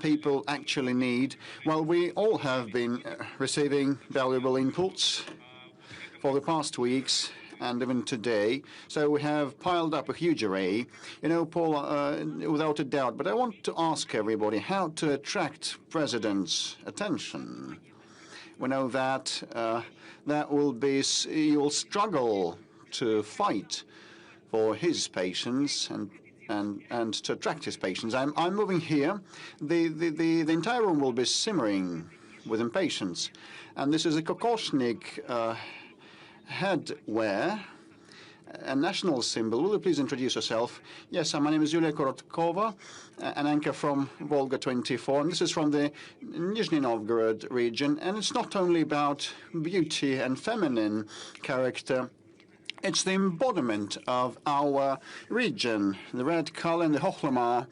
people actually need? Well, we all have been receiving valuable inputs for the past weeks and even today. So we have piled up a huge array. You know, Paul, without a doubt, but I want to ask everybody how to attract President's attention. We know that you will struggle to fight for his patience and to attract his patience. I'm moving here. The entire room will be simmering with impatience. And this is a Kokoshnik headwear, a national symbol. Will you please introduce yourself? Yes, my name is Yulia Korotkova, an anchor from Volga 24, and this is from the Nizhny Novgorod region. And it's not only about beauty and feminine character. It's the embodiment of our region, the red color and the hochlama.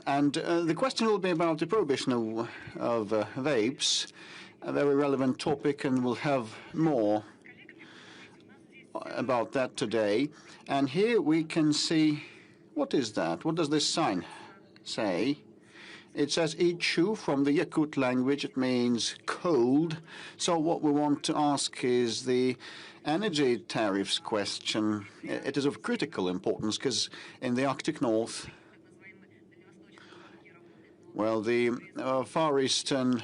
And the question will be about the prohibition of vapes, a very relevant topic, and we'll have more about that today. And here we can see, what is that? What does this sign say? It says Ichu from the Yakut language. It means cold. So what we want to ask is the energy tariffs question. It is of critical importance because in the Arctic North, well, the Far Eastern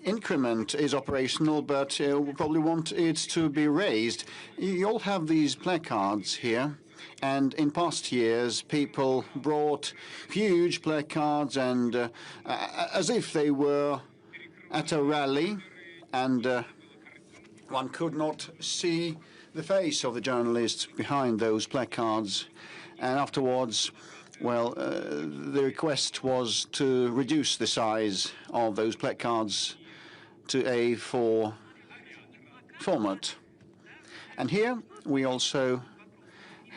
increment is operational, but we probably want it to be raised. You all have these placards here, and in past years, people brought huge placards and as if they were at a rally, and one could not see the face of the journalists behind those placards. And afterwards, well, the request was to reduce the size of those placards to A4 format. And here we also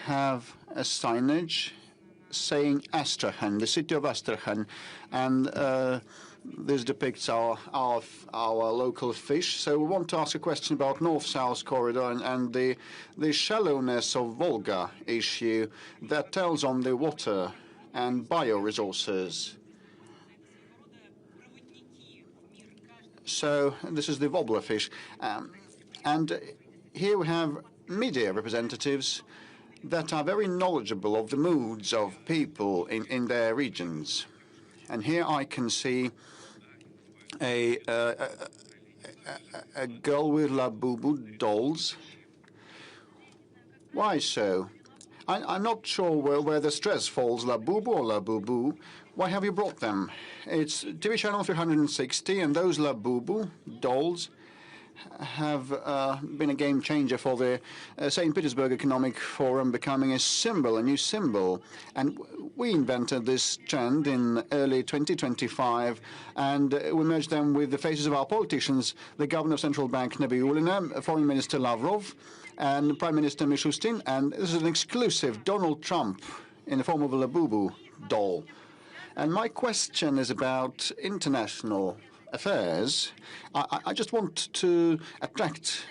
have a signage saying Astrakhan, the city of Astrakhan, and this depicts our local fish. So we want to ask a question about North-South corridor and the shallowness of Volga issue that tells on the water and bioresources. So this is the wobbler fish. And here we have media representatives that are very knowledgeable of the moods of people in their regions. And here I can see a girl with Labubu dolls. Why so? I'm not sure where the stress falls, Labubu or Labubu. Why have you brought them? It's TV channel 360, and those Labubu dolls have been a game changer for the St. Petersburg Economic Forum, becoming a symbol, a new symbol. And we invented this trend in early 2025, and we merged them with the faces of our politicians, the Governor of Central Bank, Nabiullina, Foreign Minister Lavrov, and Prime Minister Mishustin. And this is an exclusive Donald Trump in the form of a Labubu doll. And my question is about international affairs. I just want to attract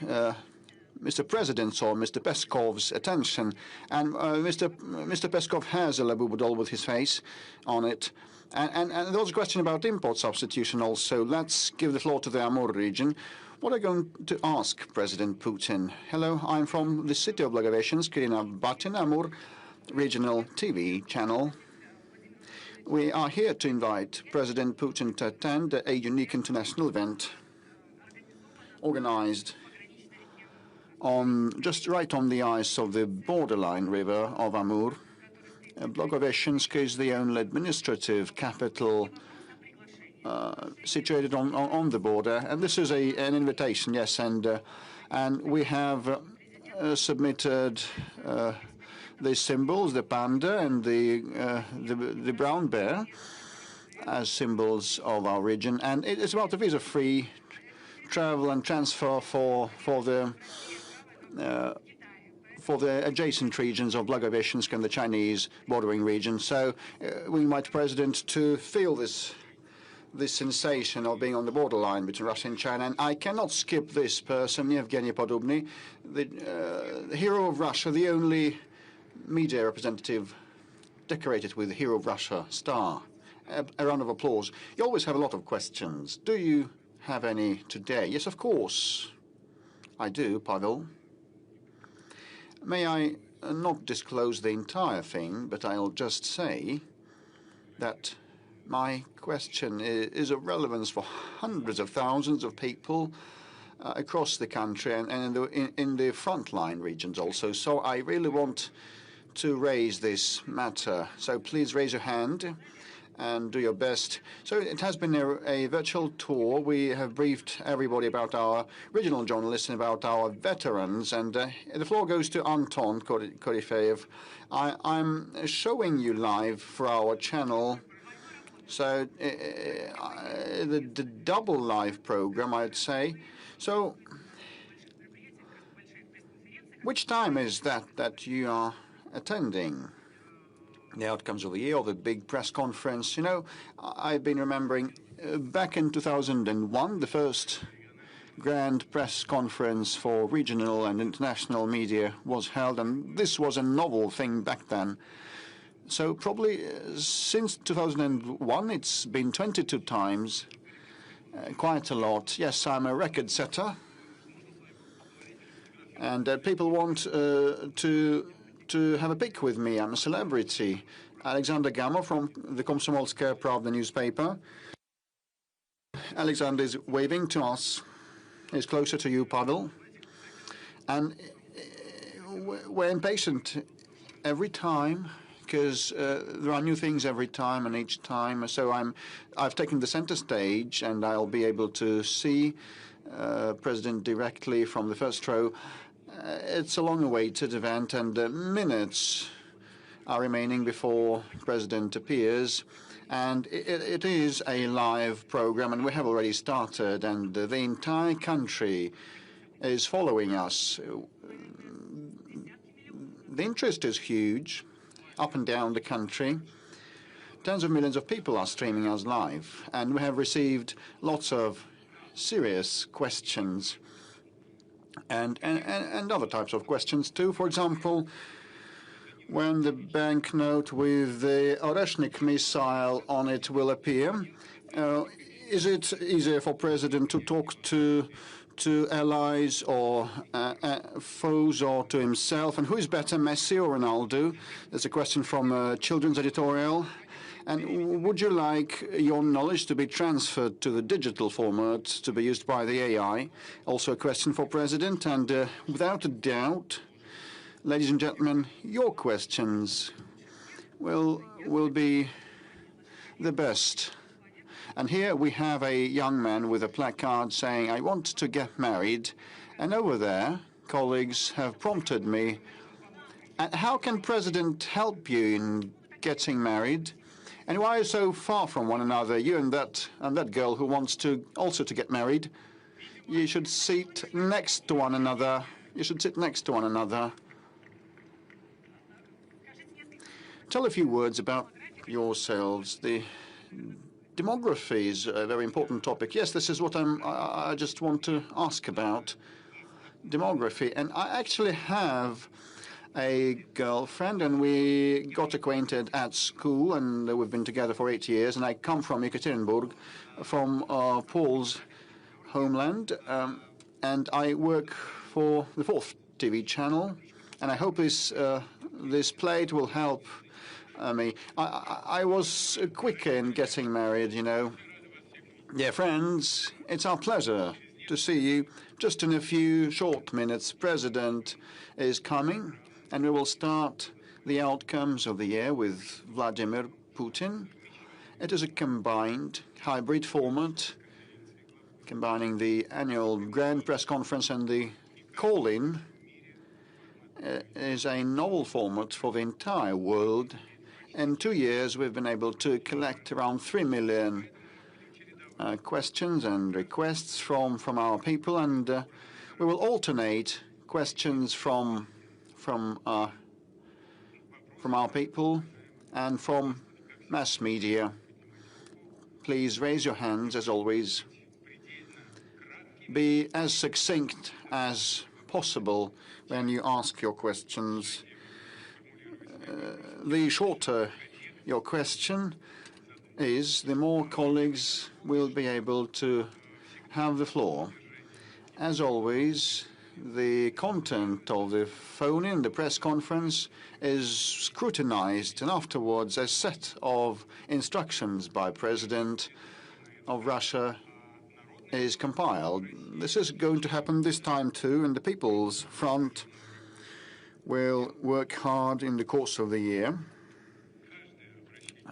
Mr. President's or Mr. Peskov's attention. And Mr. Peskov has a Labubu doll with his face on it. And there was a question about import substitution also. Let's give the floor to the Amur region. What are you going to ask President Putin? Hello, I'm from the city of Blagoveshchensk, Kirina Batin, Amur regional TV channel. We are here to invite President Putin to attend a unique international event organized just right on the ice of the borderline river of Amur. Blagoveshchensk is the only administrative capital situated on the border, and this is an invitation, yes, and we have submitted the symbols, the panda and the brown bear, as symbols of our region, and it's about the visa-free travel and transfer for the adjacent regions of Blagoveshchensk and the Chinese bordering region. So we invite the President to feel this sensation of being on the borderline between Russia and China. And I cannot skip this person, Yevgeny Podobny, the hero of Russia, the only media representative decorated with the Hero of Russia star. A round of applause. You always have a lot of questions. Do you have any today? Yes, of course. I do, Pavel. May I not disclose the entire thing, but I'll just say that my question is of relevance for hundreds of thousands of people across the country and in the frontline regions also. So I really want to raise this matter. So please raise your hand and do your best. So it has been a virtual tour. We have briefed everybody about our regional journalists and about our veterans. And the floor goes to Anton Korifeev. I'm showing you live for our channel. So the double live program, I'd say. So which time is that you are attending? The outcomes of the year, of the big press conference. You know, I've been remembering back in 2001, the first grand press conference for regional and international media was held, and this was a novel thing back then. So probably since 2001, it's been 22 times, quite a lot. Yes, I'm a record setter, and people want to have a pic with me. I'm a celebrity. Alexander Gamov from the Komsomolskaya Pravda newspaper. Alexander is waving to us. He's closer to you, Pavel. And we're impatient every time because there are new things every time and each time. So I've taken the center stage, and I'll be able to see President directly from the first row. It's a long-awaited event, and minutes are remaining before the President appears. And it is a live program, and we have already started, and the entire country is following us. The interest is huge up and down the country. Tens of millions of people are streaming us live, and we have received lots of serious questions. And other types of questions too. For example, when the banknote with the Oreshnik missile on it will appear, is it easier for President to talk to allies or foes, or to himself? And who is better, Messi or Ronaldo? There's a question from Children's Editorial. And would you like your knowledge to be transferred to the digital format to be used by the AI? Also a question for President. And without a doubt, ladies and gentlemen, your questions will be the best. And here we have a young man with a placard saying, "I want to get married." And over there, colleagues have prompted me, how can President help you in getting married? And why are you so far from one another, you and that girl who wants to also to get married? You should sit next to one another. You should sit next to one another. Tell a few words about yourselves. The demography is a very important topic. Yes, this is what I just want to ask about. Demography. And I actually have a girlfriend, and we got acquainted at school, and we've been together for 8 years. And I come from Yekaterinburg, from Paul's homeland, and I work for the 4th TV channel. And I hope this plate will help me. I was quick in getting married, you know. Dear friends, it's our pleasure to see you. Just in a few short minutes, President is coming, and we will start the outcomes of the year with Vladimir Putin. It is a combined hybrid format, combining the annual grand press conference and the call-in. Is a novel format for the entire world. In 2 years, we've been able to collect around 3 million questions and requests from our people, and we will alternate questions from our people and from mass media. Please raise your hands, as always. Be as succinct as possible when you ask your questions. the shorter your question is, the more colleagues will be able to have the floor. As always, the content of the phone-in, the press conference, is scrutinized, and afterwards a set of instructions by President of Russia is compiled. This is going to happen this time too, and the People's Front will work hard in the course of the year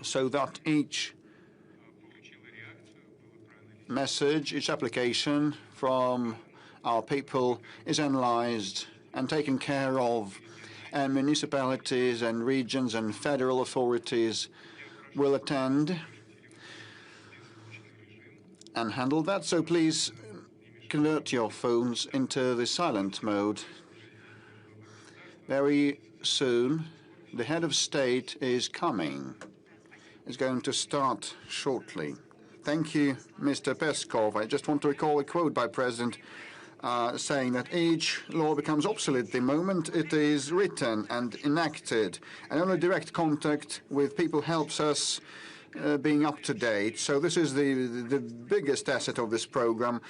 so that each message, each application from our people is analyzed and taken care of, and municipalities and regions and federal authorities will attend and handle that. So please convert your phones into the silent mode. Very soon, the head of state is coming. It's going to start shortly. Thank you, Mr. Peskov. I just want to recall a quote by President saying that each law becomes obsolete the moment it is written and enacted, and only direct contact with people helps us being up to date. So this is the biggest asset of this program,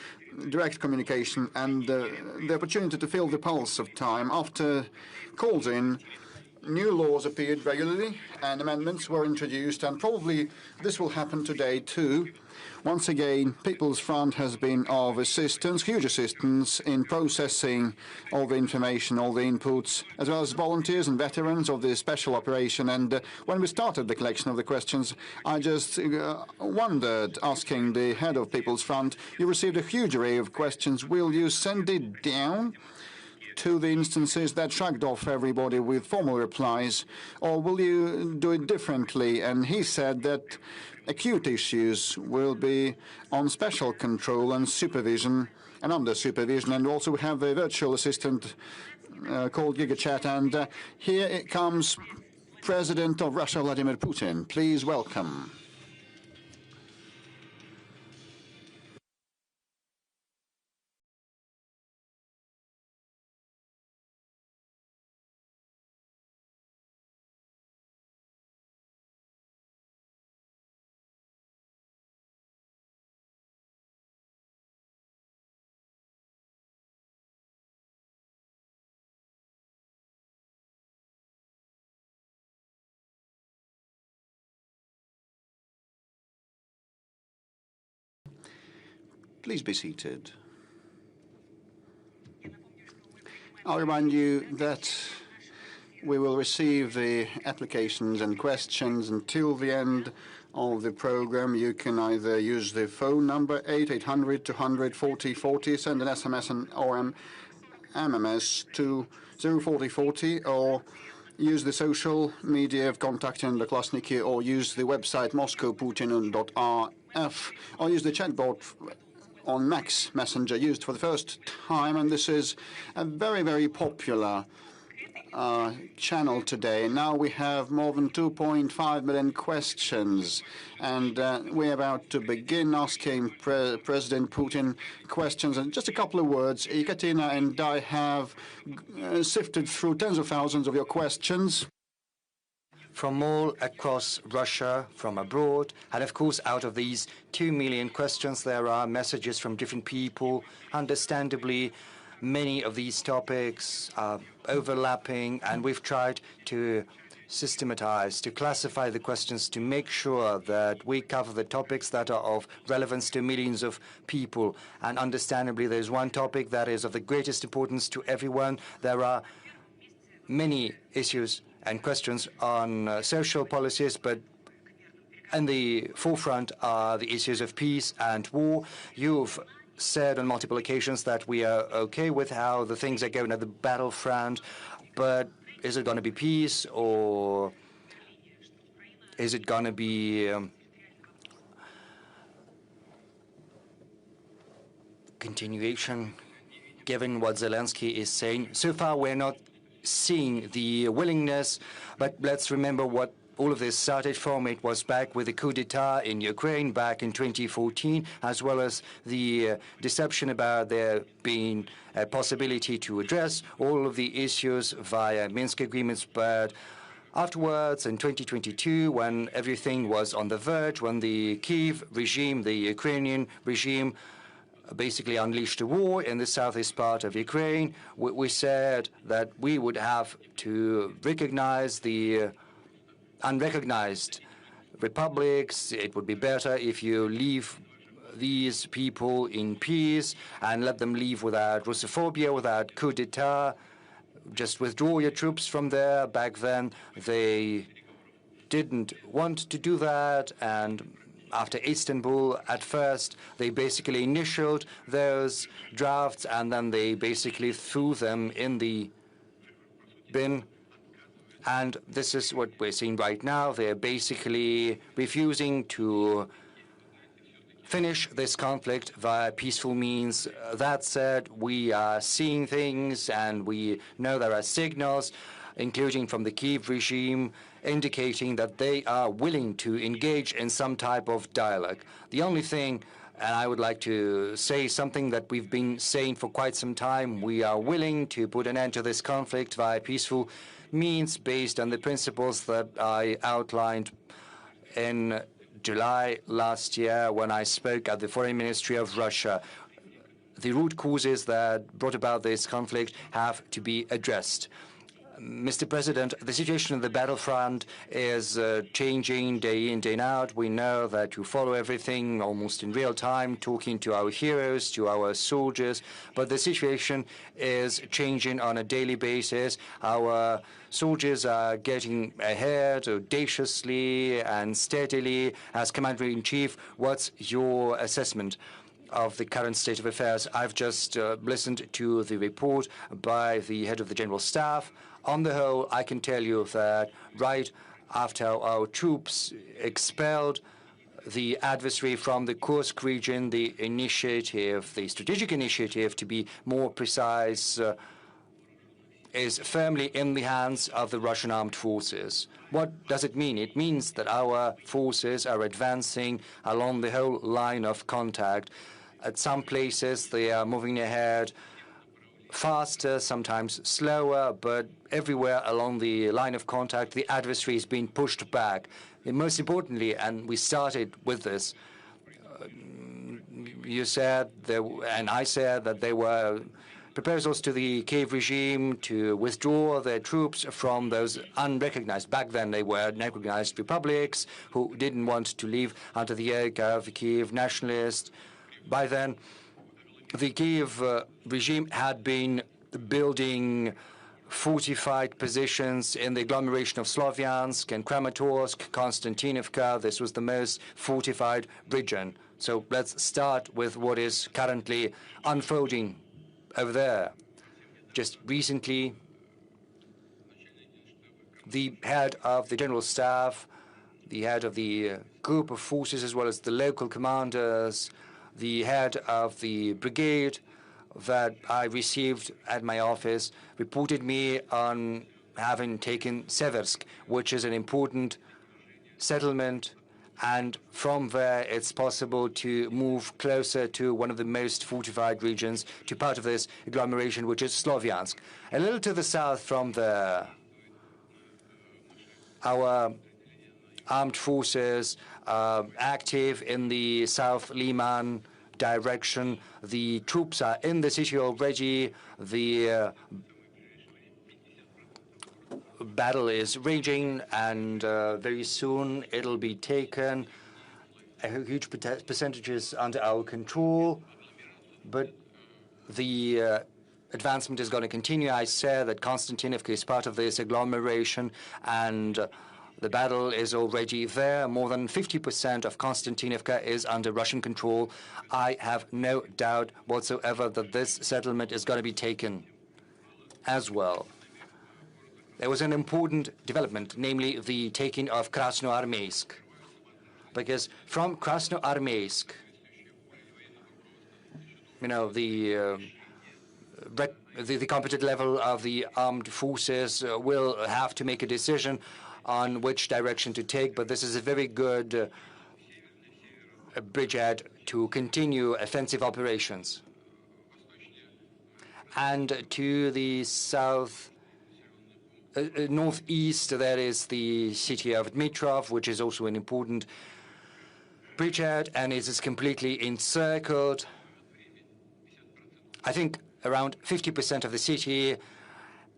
direct communication and the opportunity to feel the pulse of time. After calls in, new laws appeared regularly and amendments were introduced, and probably this will happen today too. Once again, People's Front has been of assistance, huge assistance, in processing all the information, all the inputs, as well as volunteers and veterans of the special operation. And when we started the collection of the questions, I just wondered, asking the head of People's Front, you received a huge array of questions. Will you send it down to the instances that shrugged off everybody with formal replies, or will you do it differently? And he said that acute issues will be on special control and supervision and under supervision, and also we have a virtual assistant called GigaChat. And here it comes President of Russia, Vladimir Putin. Please welcome. Please be seated. I'll remind you that we will receive the applications and questions until the end of the program. You can either use the phone number 8800 200 40 40, send an SMS or MMS to 04040, or use the social media of contacting the Klasniki, or use the website moscowputin.rf, or use the chatbot on Max Messenger, used for the first time, and this is a very, very popular channel today. Now we have more than 2.5 million questions, and we're about to begin asking President Putin questions. And just a couple of words, Ekaterina and I have sifted through tens of thousands of your questions from all across Russia, from abroad, and of course out of these 2 million questions there are messages from different people. Understandably, many of these topics are overlapping, and we've tried to systematize, to classify the questions, to make sure that we cover the topics that are of relevance to millions of people. And understandably, there's one topic that is of the greatest importance to everyone. There are many issues and questions on social policies, but in the forefront are the issues of peace and war. You've said on multiple occasions that we are okay with how the things are going at the battlefront, but is it going to be peace, or is it going to be continuation, given what Zelensky is saying? So far, we're not seeing the willingness, but let's remember what all of this started from. It was back with the coup d'etat in Ukraine back in 2014, as well as the deception about there being a possibility to address all of the issues via Minsk agreements. But Afterwards, in 2022, when everything was on the verge, when the Kiev regime, the Ukrainian regime, basically unleashed a war in the southeast part of Ukraine, we said that we would have to recognize the unrecognized republics. It would be better if you leave these people in peace and let them leave without Russophobia, without coup d'etat. Just withdraw your troops from there. Back then, they didn't want to do that, and after Istanbul, at first, they basically initialed those drafts, and then they basically threw them in the bin. And this is what we're seeing right now. They're basically refusing to finish this conflict via peaceful means. That said, we are seeing things, and we know there are signals, including from the Kiev regime, indicating that they are willing to engage in some type of dialogue. The only thing, and I would like to say something that we've been saying for quite some time, we are willing to put an end to this conflict via peaceful means based on the principles that I outlined in July last year when I spoke at the Foreign Ministry of Russia. The root causes that brought about this conflict have to be addressed. Mr. President, the situation on the battlefront is changing day in, day out. We know that you follow everything almost in real time, talking to our heroes, to our soldiers, but the situation is changing on a daily basis. Our soldiers are getting ahead audaciously and steadily. As Commander-in-Chief, what's your assessment of the current state of affairs? I've just listened to the report by the head of the General Staff. On the whole, I can tell you that right after our troops expelled the adversary from the Kursk region, the initiative, the strategic initiative, to be more precise, is firmly in the hands of the Russian armed forces. What does it mean? It means that our forces are advancing along the whole line of contact. At some places, they are moving ahead faster, sometimes slower, but everywhere along the line of contact, the adversary is being pushed back. And most importantly, and we started with this, you said, and I said that there were proposals to the Kiev regime to withdraw their troops from those unrecognized, back then they were recognized republics, who didn't want to leave under the yoke of the Kiev nationalists. By then, the Kiev regime had been building fortified positions in the agglomeration of Slavyansk and Kramatorsk, Konstantinovka. This was the most fortified region. So let's start with what is currently unfolding over there. Just recently, the head of the General Staff, the head of the group of forces, as well as the local commanders, the head of the brigade that I received at my office, reported me on having taken Seversk, which is an important settlement, and from there it's possible to move closer to one of the most fortified regions, to part of this agglomeration, which is Slavyansk. A little to the south from there, our armed forces active in the South Liman direction. The troops are in the city already. The battle is raging, and very soon it'll be taken. A huge percentages under our control, but the advancement is going to continue. I said that Konstantinovka is part of this agglomeration, and the battle is already there. More than 50% of Konstantinovka is under Russian control. I have no doubt whatsoever that this settlement is going to be taken as well. There was an important development, namely the taking of Krasnoarmeysk. Because from Krasnoarmeysk, you know, the competent level of the armed forces will have to make a decision on which direction to take, but this is a very good bridgehead to continue offensive operations. And to the south northeast, there is the city of Dmitrov, which is also an important bridgehead, and it is completely encircled. I think around 50% of the city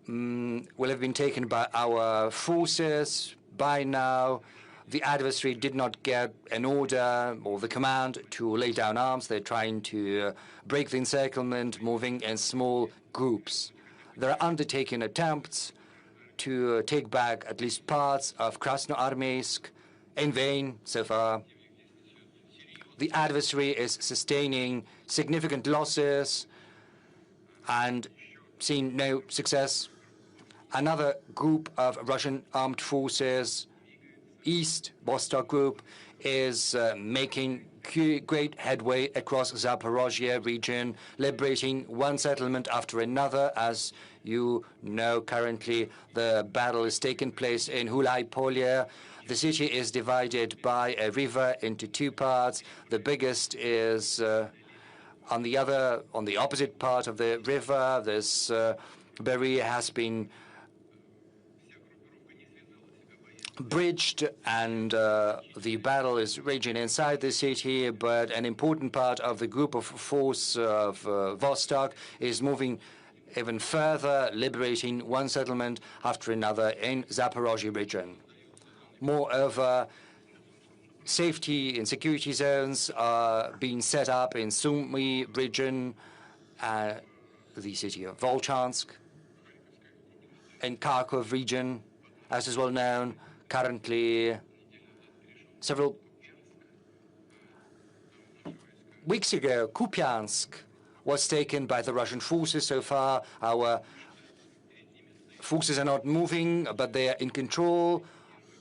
will have been taken by our forces. By now, the adversary did not get an order or the command to lay down arms. They're trying to break the encirclement, moving in small groups. They're undertaking attempts to take back at least parts of Krasnoarmeysk, in vain so far. The adversary is sustaining significant losses and seeing no success. Another group of Russian armed forces, East Vostok Group, is making great headway across Zaporozhye region, liberating one settlement after another. As you know, currently the battle is taking place in Hulai-Polye. The city is divided by a river into two parts. The biggest is on the opposite part of the river. This barrier has been bridged, and the battle is raging inside the city, but an important part of the group of force of Vostok is moving even further, liberating one settlement after another in Zaporozhye region. Moreover, safety and security zones are being set up in Sumy region, the city of Volchansk, in Kharkov region, as is well known. Currently, several weeks ago, Kupiansk was taken by the Russian forces. So far, our forces are not moving, but they are in control.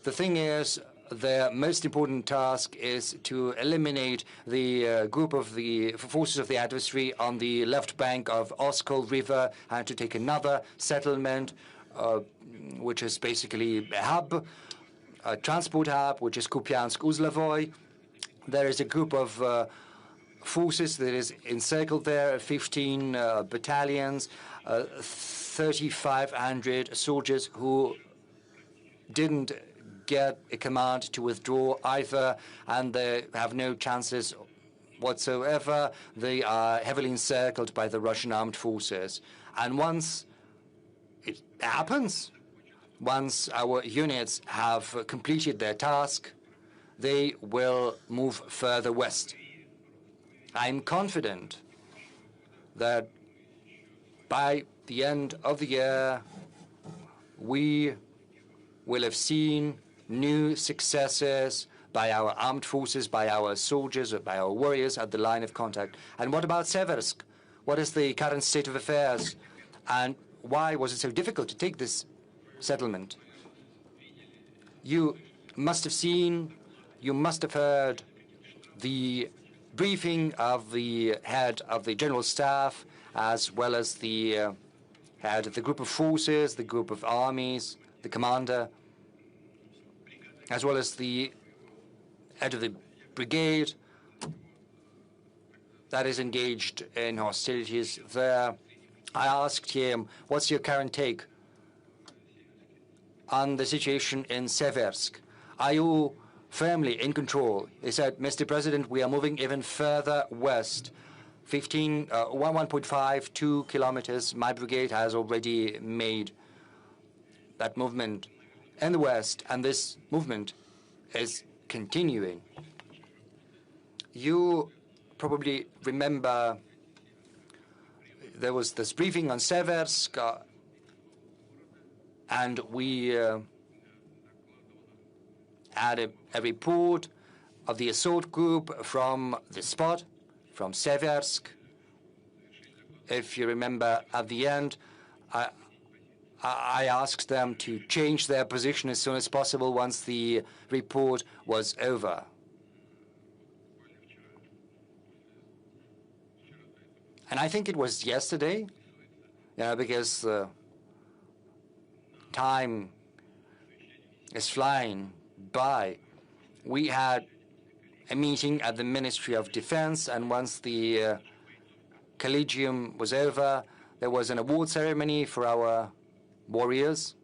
The thing is, their most important task is to eliminate the group of the forces of the adversary on the left bank of Oskol River and to take another settlement, which is basically a hub, a transport hub, which is Kupiansk-Uzlovoy. There is a group of forces that is encircled there, 15 battalions, 3,500 soldiers who didn't get a command to withdraw either, and they have no chances whatsoever. They are heavily encircled by the Russian armed forces. And once it happens, once our units have completed their task, they will move further west. I'm confident that by the end of the year, we will have seen new successes by our armed forces, by our soldiers, by our warriors at the line of contact. And what about Seversk? What is the current state of affairs? And why was it so difficult to take this settlement? You must have seen, you must have heard the briefing of the head of the general staff, as well as the head of the group of forces, the group of armies, the commander, as well as the head of the brigade that is engaged in hostilities there. I asked him, what's your current take on the situation in Seversk? Are you firmly in control? He said, Mr. President, we are moving even further west. 1.5, 2 kilometers. My brigade has already made that movement in the west, and this movement is continuing. You probably remember there was this briefing on Seversk, and we had a report of the assault group from the spot, from Seversk. If you remember, at the end, I asked them to change their position as soon as possible once the report was over. And I think it was yesterday, because time is flying by. We had a meeting at the Ministry of Defense, and once the collegium was over, there was an award ceremony for our warriors.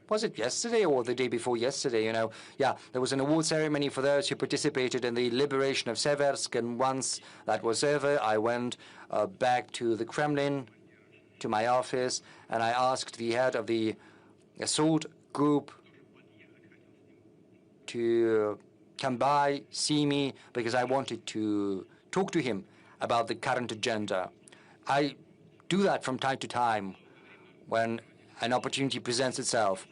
Was it yesterday or the day before yesterday, you know? Yeah, there was an award ceremony for those who participated in the liberation of Seversk, and once that was over, I went back to the Kremlin, to my office, and I asked the head of the assault group to come by, see me, because I wanted to talk to him about the current agenda. I do that from time to time when an opportunity presents itself.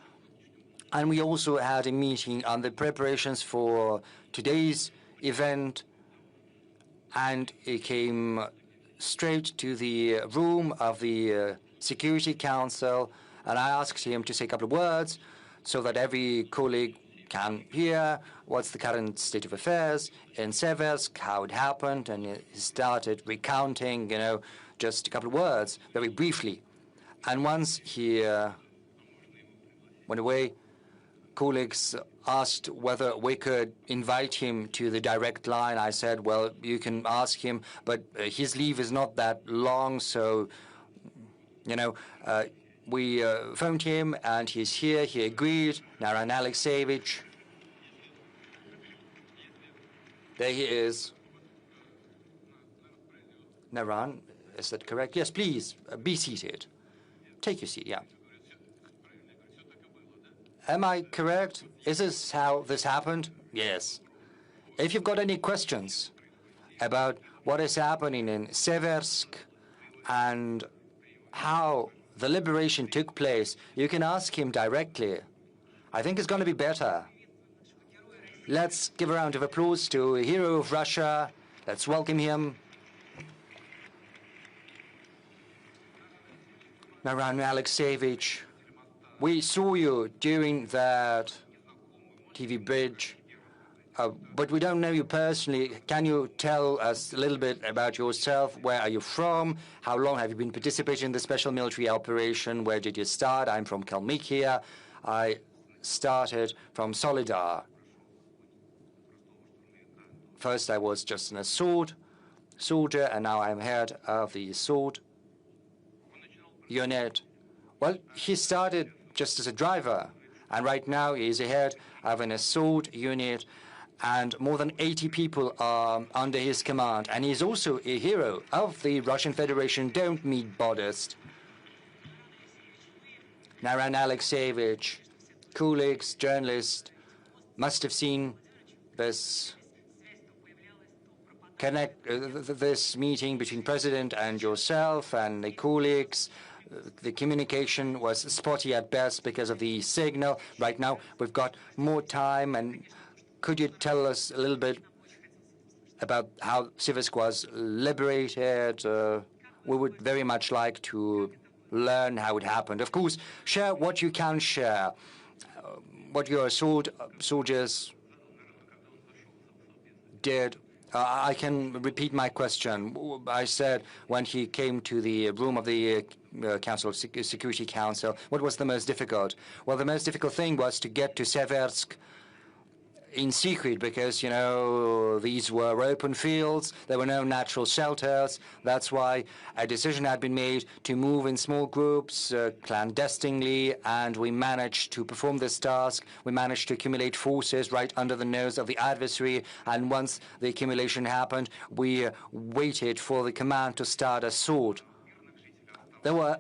And we also had a meeting on the preparations for today's event, and he came straight to the room of the Security Council, and I asked him to say a couple of words so that every colleague can hear what's the current state of affairs in Seversk, how it happened, and he started recounting, you know, just a couple of words, very briefly. And once he went away, colleagues asked whether we could invite him to the direct line. I said, well, you can ask him, but his leave is not that long, so, you know, we phoned him, and he's here. He agreed. Naran Alexeyevich. There he is. Naran, is that correct? Yes, please, be seated. Take your seat, yeah. Am I correct? Is this how this happened? Yes. If you've got any questions about what is happening in Seversk and how the liberation took place, you can ask him directly. I think it's going to be better. Let's give a round of applause to a hero of Russia. Let's welcome him. Naran Alexeyevich, we saw you during that TV bridge, but we don't know you personally. Can you tell us a little bit about yourself? Where are you from? How long have you been participating in the special military operation? Where did you start? I'm from Kalmykia. I started from Solidar. First, I was just an assault soldier, and now I'm head of the assault unit. Well, he started just as a driver, and right now he's the head of an assault unit, and more than 80 people are under his command. And he's also a hero of the Russian Federation. Don't be modest. Naran Alexeyevich, colleagues, journalists, must have seen this this meeting between President and yourself and the colleagues. The communication was spotty at best because of the signal. Right now, we've got more time, and could you tell us a little bit about how Seversk was liberated? We would very much like to learn how it happened. Of course, share what you can share, what your soldiers did. I can repeat my question. I said when he came to the room of the Security Council, what was the most difficult? Well, the most difficult thing was to get to Seversk in secret, because, you know, these were open fields. There were no natural shelters. That's why a decision had been made to move in small groups, clandestinely, and we managed to perform this task. We managed to accumulate forces right under the nose of the adversary, and once the accumulation happened, we waited for the command to start assault. There were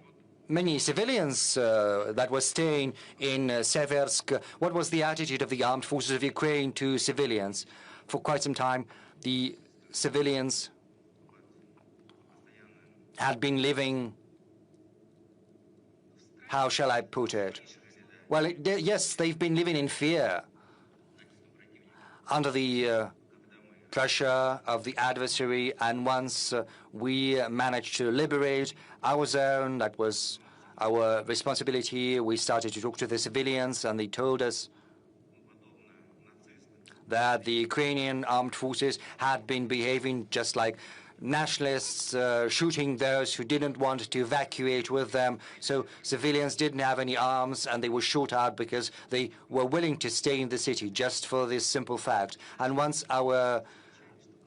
many civilians that were staying in Seversk. What was the attitude of the armed forces of Ukraine to civilians? For quite some time, the civilians had been living, how shall I put it? Well, yes, they've been living in fear under the pressure of the adversary, and once we managed to liberate our zone, that was our responsibility. We started to talk to the civilians, and they told us that the Ukrainian armed forces had been behaving just like nationalists, shooting those who didn't want to evacuate with them. So civilians didn't have any arms, and they were shot out because they were willing to stay in the city just for this simple fact. And once our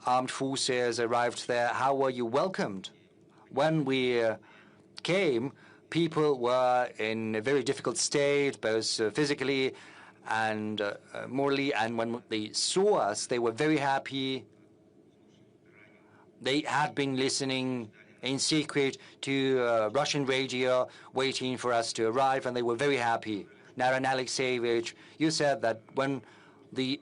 armed forces arrived there, how were you welcomed? When we came, people were in a very difficult state, both physically and morally, and when they saw us, they were very happy. They had been listening in secret to Russian radio, waiting for us to arrive, and they were very happy. Naran Alexeyevich, you said that when the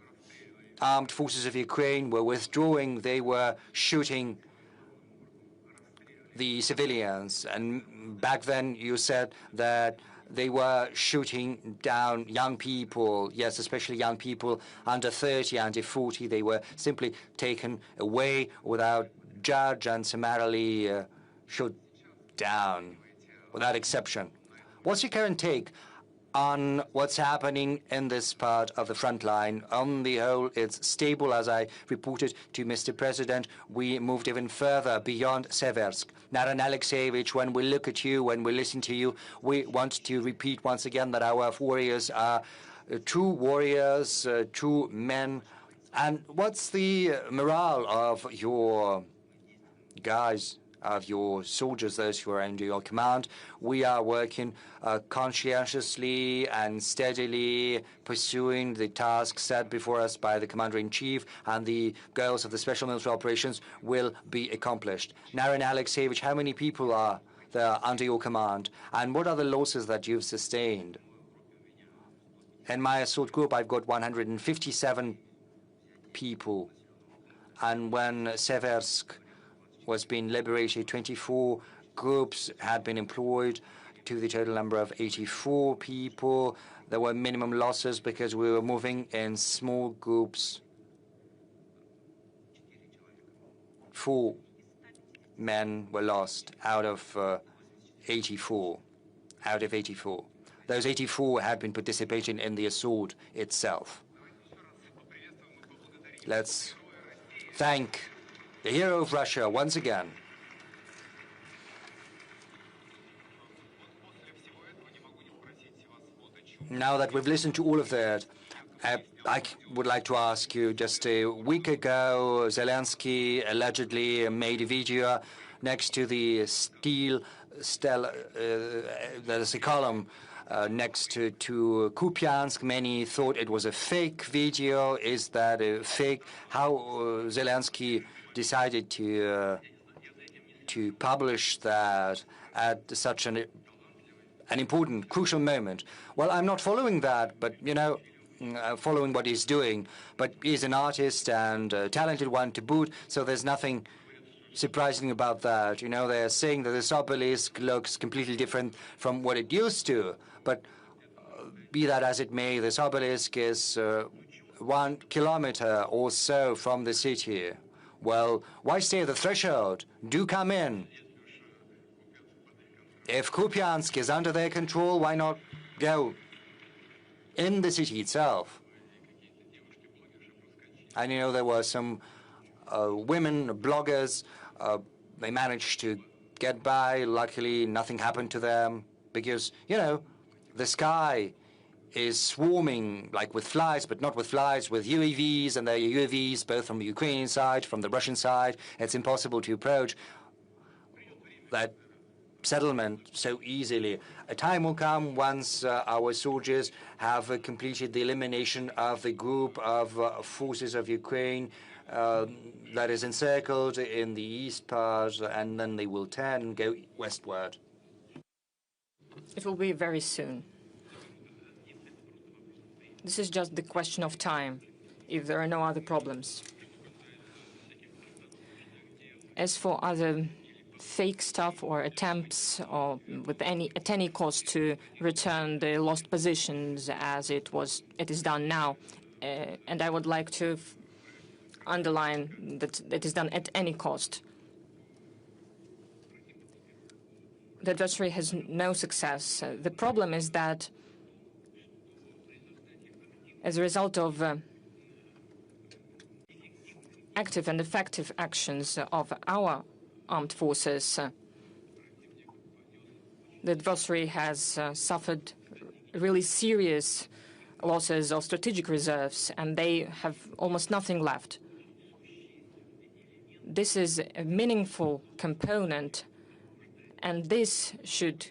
armed forces of Ukraine were withdrawing, they were shooting the civilians. And back then you said that they were shooting down young people, yes, especially young people under 30, under 40. They were simply taken away without judge and summarily shot down, without exception. What's your current take on what's happening in this part of the front line? On the whole, it's stable. As I reported to Mr. President, we moved even further beyond Seversk. Naran Alexeyevich, when we look at you, when we listen to you, we want to repeat once again that our warriors are true warriors, true men. And what's the morale of your guys, of your soldiers, those who are under your command? We are working conscientiously and steadily, pursuing the tasks set before us by the Commander-in-Chief, and the goals of the Special Military Operations will be accomplished. Naran Alexeyevich, how many people are there under your command, and what are the losses that you've sustained? In my assault group, I've got 157 people, and when Seversk was being liberated, 24 groups had been employed to the total number of 84 people. There were minimum losses because we were moving in small groups. 4 men were lost out of 84. Out of 84. Those 84 had been participating in the assault itself. Let's thank the hero of Russia once again. Now that we've listened to all of that, I would like to ask you, just a week ago, Zelensky allegedly made a video next to the steel, there's a column next to Kupiansk. Many thought it was a fake video. Is that a fake? How Zelensky decided to publish that at such an important, crucial moment? Well, I'm not following that, but, you know, following what he's doing. But he's an artist and a talented one to boot, so there's nothing surprising about that. You know, they're saying that this obelisk looks completely different from what it used to. But be that as it may, this obelisk is 1 kilometer or so from the city. Well, why stay at the threshold? Do come in. If Kupiansk is under their control, why not go in the city itself? And you know, there were some women bloggers. They managed to get by. Luckily, nothing happened to them because, you know, the sky is swarming like with flies, but not with flies, with UAVs, and there are UAVs both from the Ukrainian side, from the Russian side. It's impossible to approach that settlement so easily. A time will come once our soldiers have completed the elimination of the group of forces of Ukraine that is encircled in the east part, and then they will turn and go westward. It will be very soon. This is just the question of time, if there are no other problems. As for other fake stuff or attempts or at any cost to return the lost positions as it is done now, and I would like to underline that it is done at any cost. The adversary has no success. The problem is that as a result of active and effective actions of our armed forces, the adversary has suffered really serious losses of strategic reserves, and they have almost nothing left. This is a meaningful component, and this should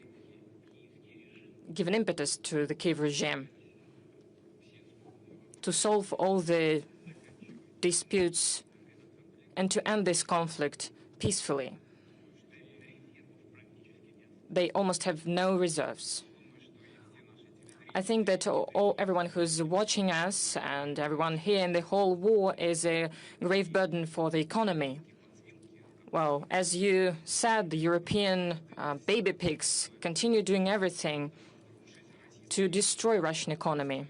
give an impetus to the Kiev regime to solve all the disputes and to end this conflict peacefully. They almost have no reserves. I think that everyone who's watching us and everyone here in the whole war is a grave burden for the economy. Well, as you said, the European baby pigs continue doing everything to destroy Russian economy.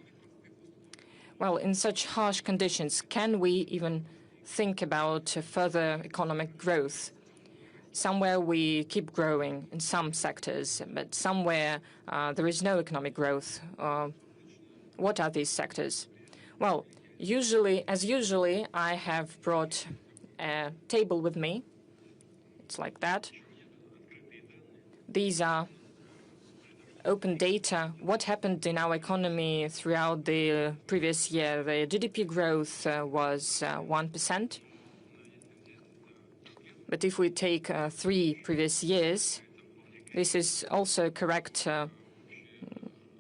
Well, in such harsh conditions, can we even think about further economic growth? Somewhere we keep growing in some sectors, but somewhere there is no economic growth. What are these sectors? Well, as usually, I have brought a table with me. It's like that. These are open data. What happened in our economy throughout the previous year? The GDP growth was 1%. But if we take 3 previous years, this is also a correct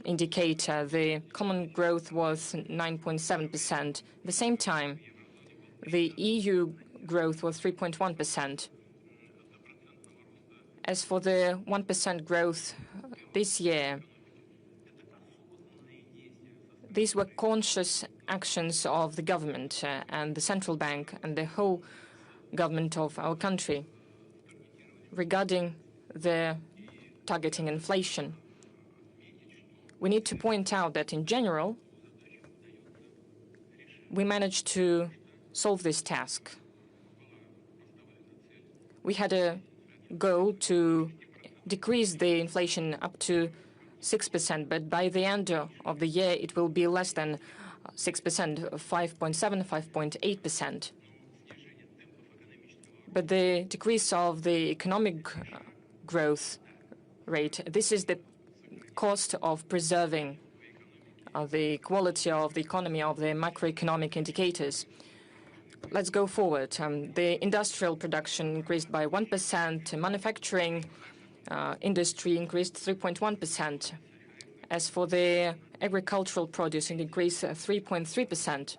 indicator. The common growth was 9.7%. At the same time, the EU growth was 3.1%. As for the 1% growth this year, these were conscious actions of the government and the central bank and the whole government of our country regarding the targeting inflation. We need to point out that in general, we managed to solve this task. We had a goal to decrease the inflation up to 6%, but by the end of the year, it will be less than 6%, 5.7, 5.8%. But the decrease of the economic growth rate, this is the cost of preserving the quality of the economy, of the macroeconomic indicators. Let's go forward. The industrial production increased by 1%. Manufacturing industry increased 3.1%. As for the agricultural produce, it increased 3.3%.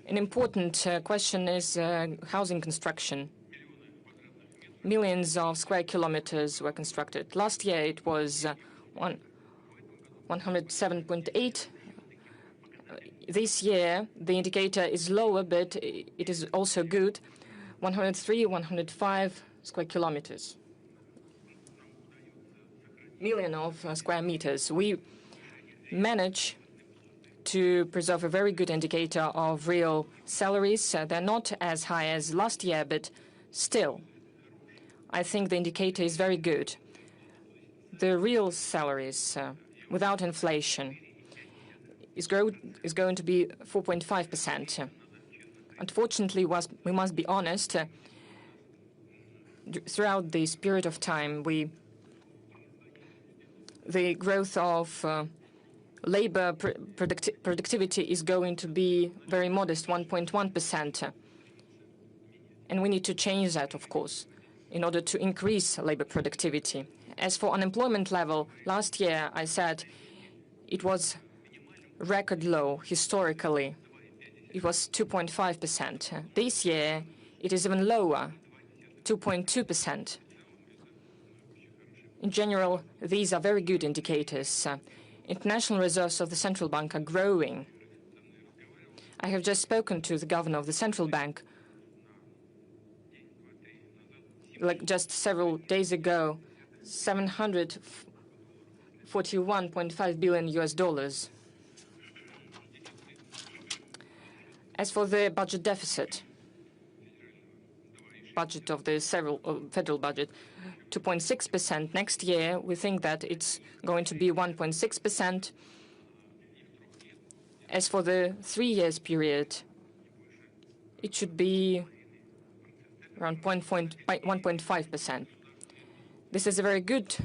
An important question is housing construction. Millions of square kilometers were constructed. Last year it was 107.8. This year the indicator is lower, but it is also good. 103, 105 square kilometers. Million of square meters. We manage to preserve a very good indicator of real salaries. They're not as high as last year, but still, I think the indicator is very good. The real salaries, without inflation, is going to be 4.5%. Unfortunately, we must be honest, throughout this period of time, the growth of labor productivity is going to be very modest, 1.1%. And we need to change that, of course, in order to increase labor productivity. As for unemployment level, last year I said it was record low historically. It was 2.5%. This year it is even lower, 2.2%. In general, these are very good indicators. International reserves of the central bank are growing. I have just spoken to the governor of the central bank, like just several days ago, $741.5 billion US. As for the budget deficit, budget of the federal budget, 2.6%. Next year, we think that it's going to be 1.6%. As for the 3 years period, it should be around 1.5%. This is a very good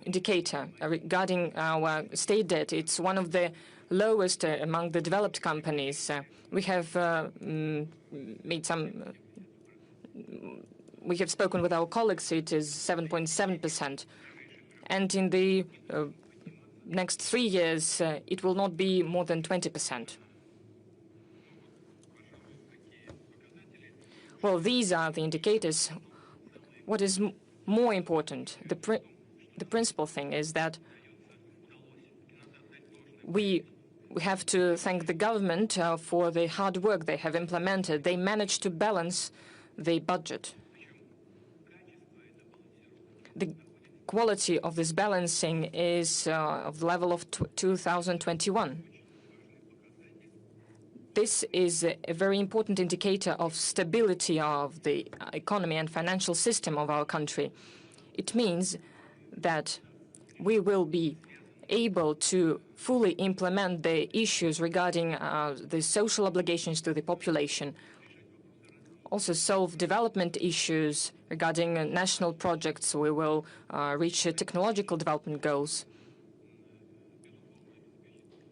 indicator regarding our state debt. It's one of the lowest among the developed companies. We have made some we have spoken with our colleagues, it is 7.7%. And in the next 3 years, it will not be more than 20%. Well, these are the indicators. What is more important, the principal thing is that we have to thank the government for the hard work they have implemented. They managed to balance the budget. The quality of this balancing is of the level of 2021. This is a very important indicator of stability of the economy and financial system of our country. It means that we will be able to fully implement the issues regarding the social obligations to the population, also solve development issues regarding national projects. We will reach technological development goals,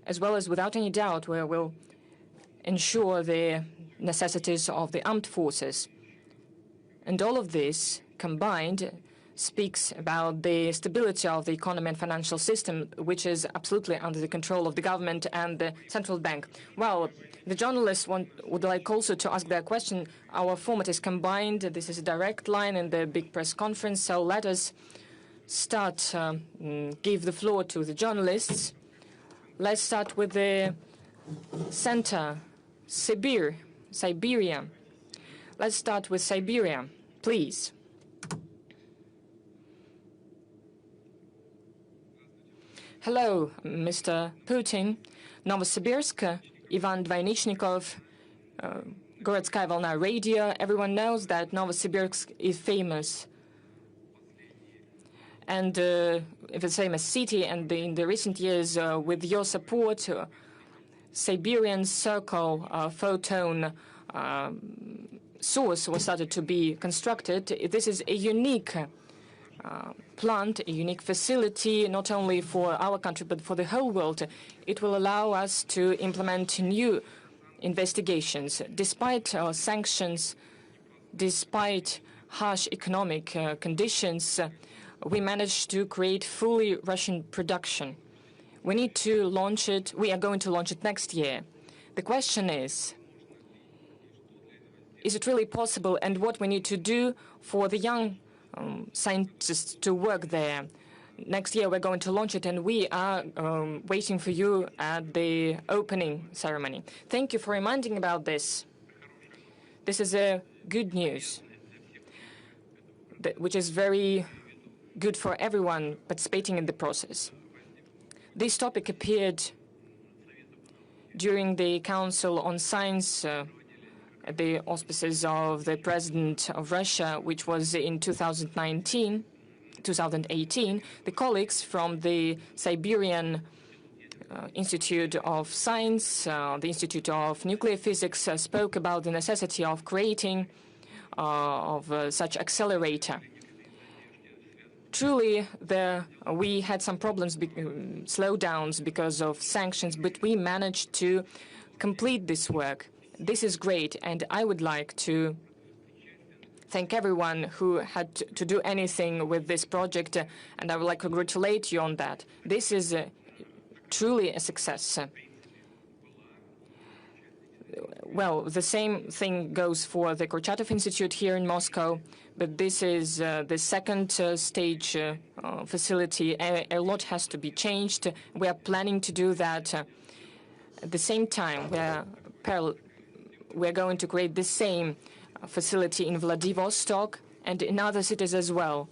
as well as, without any doubt, we will ensure the necessities of the armed forces. And all of this combined speaks about the stability of the economy and financial system, which is absolutely under the control of the government and the central bank. Well, the journalists would like also to ask their question. Our format is combined. This is a direct line in the big press conference. So let us start, give the floor to the journalists. Let's start with the center, Siberia. Let's start with Siberia, please. Hello, Mr. Putin. Novosibirsk, Ivan Dvaynichnikov, Gorodskaya Volna Radio. Everyone knows that Novosibirsk is famous. And it's a famous city, and in the recent years, with your support, Siberian Circle photon source was started to be constructed. This is a unique plant, a unique facility, not only for our country, but for the whole world. It will allow us to implement new investigations. Despite sanctions, despite harsh economic conditions, we managed to create fully Russian production. We need to launch it. We are going to launch it next year. The question is it really possible, and what we need to do for the young scientists to work there? Next year we're going to launch it, and we are waiting for you at the opening ceremony. Thank you for reminding about this. This is a good news, which is very good for everyone participating in the process. This topic appeared during the Council on Science at the auspices of the President of Russia, which was in 2018. The colleagues from the Siberian Institute of Science, the Institute of Nuclear Physics, spoke about the necessity of creating such accelerator. Truly, we had some problems, slowdowns because of sanctions, but we managed to complete this work. This is great, and I would like to thank everyone who had to do anything with this project, and I would like to congratulate you on that. This is truly a success. Well, the same thing goes for the Kurchatov Institute here in Moscow, but this is the second stage facility. A lot has to be changed. We are planning to do that. At the same time, we're going to create the same facility in Vladivostok and in other cities as well.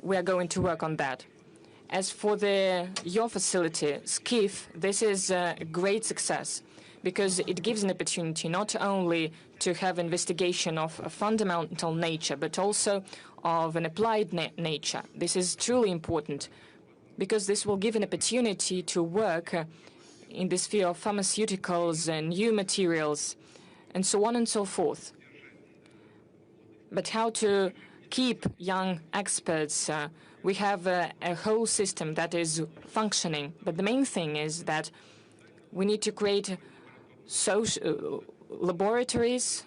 We are going to work on that. As for your facility, SKIF, this is a great success, because it gives an opportunity not only to have investigation of a fundamental nature, but also of an applied nature. This is truly important, because this will give an opportunity to work in the sphere of pharmaceuticals and new materials, and so on and so forth. But how to keep young experts? We have a whole system that is functioning, but the main thing is that we need to create social laboratories,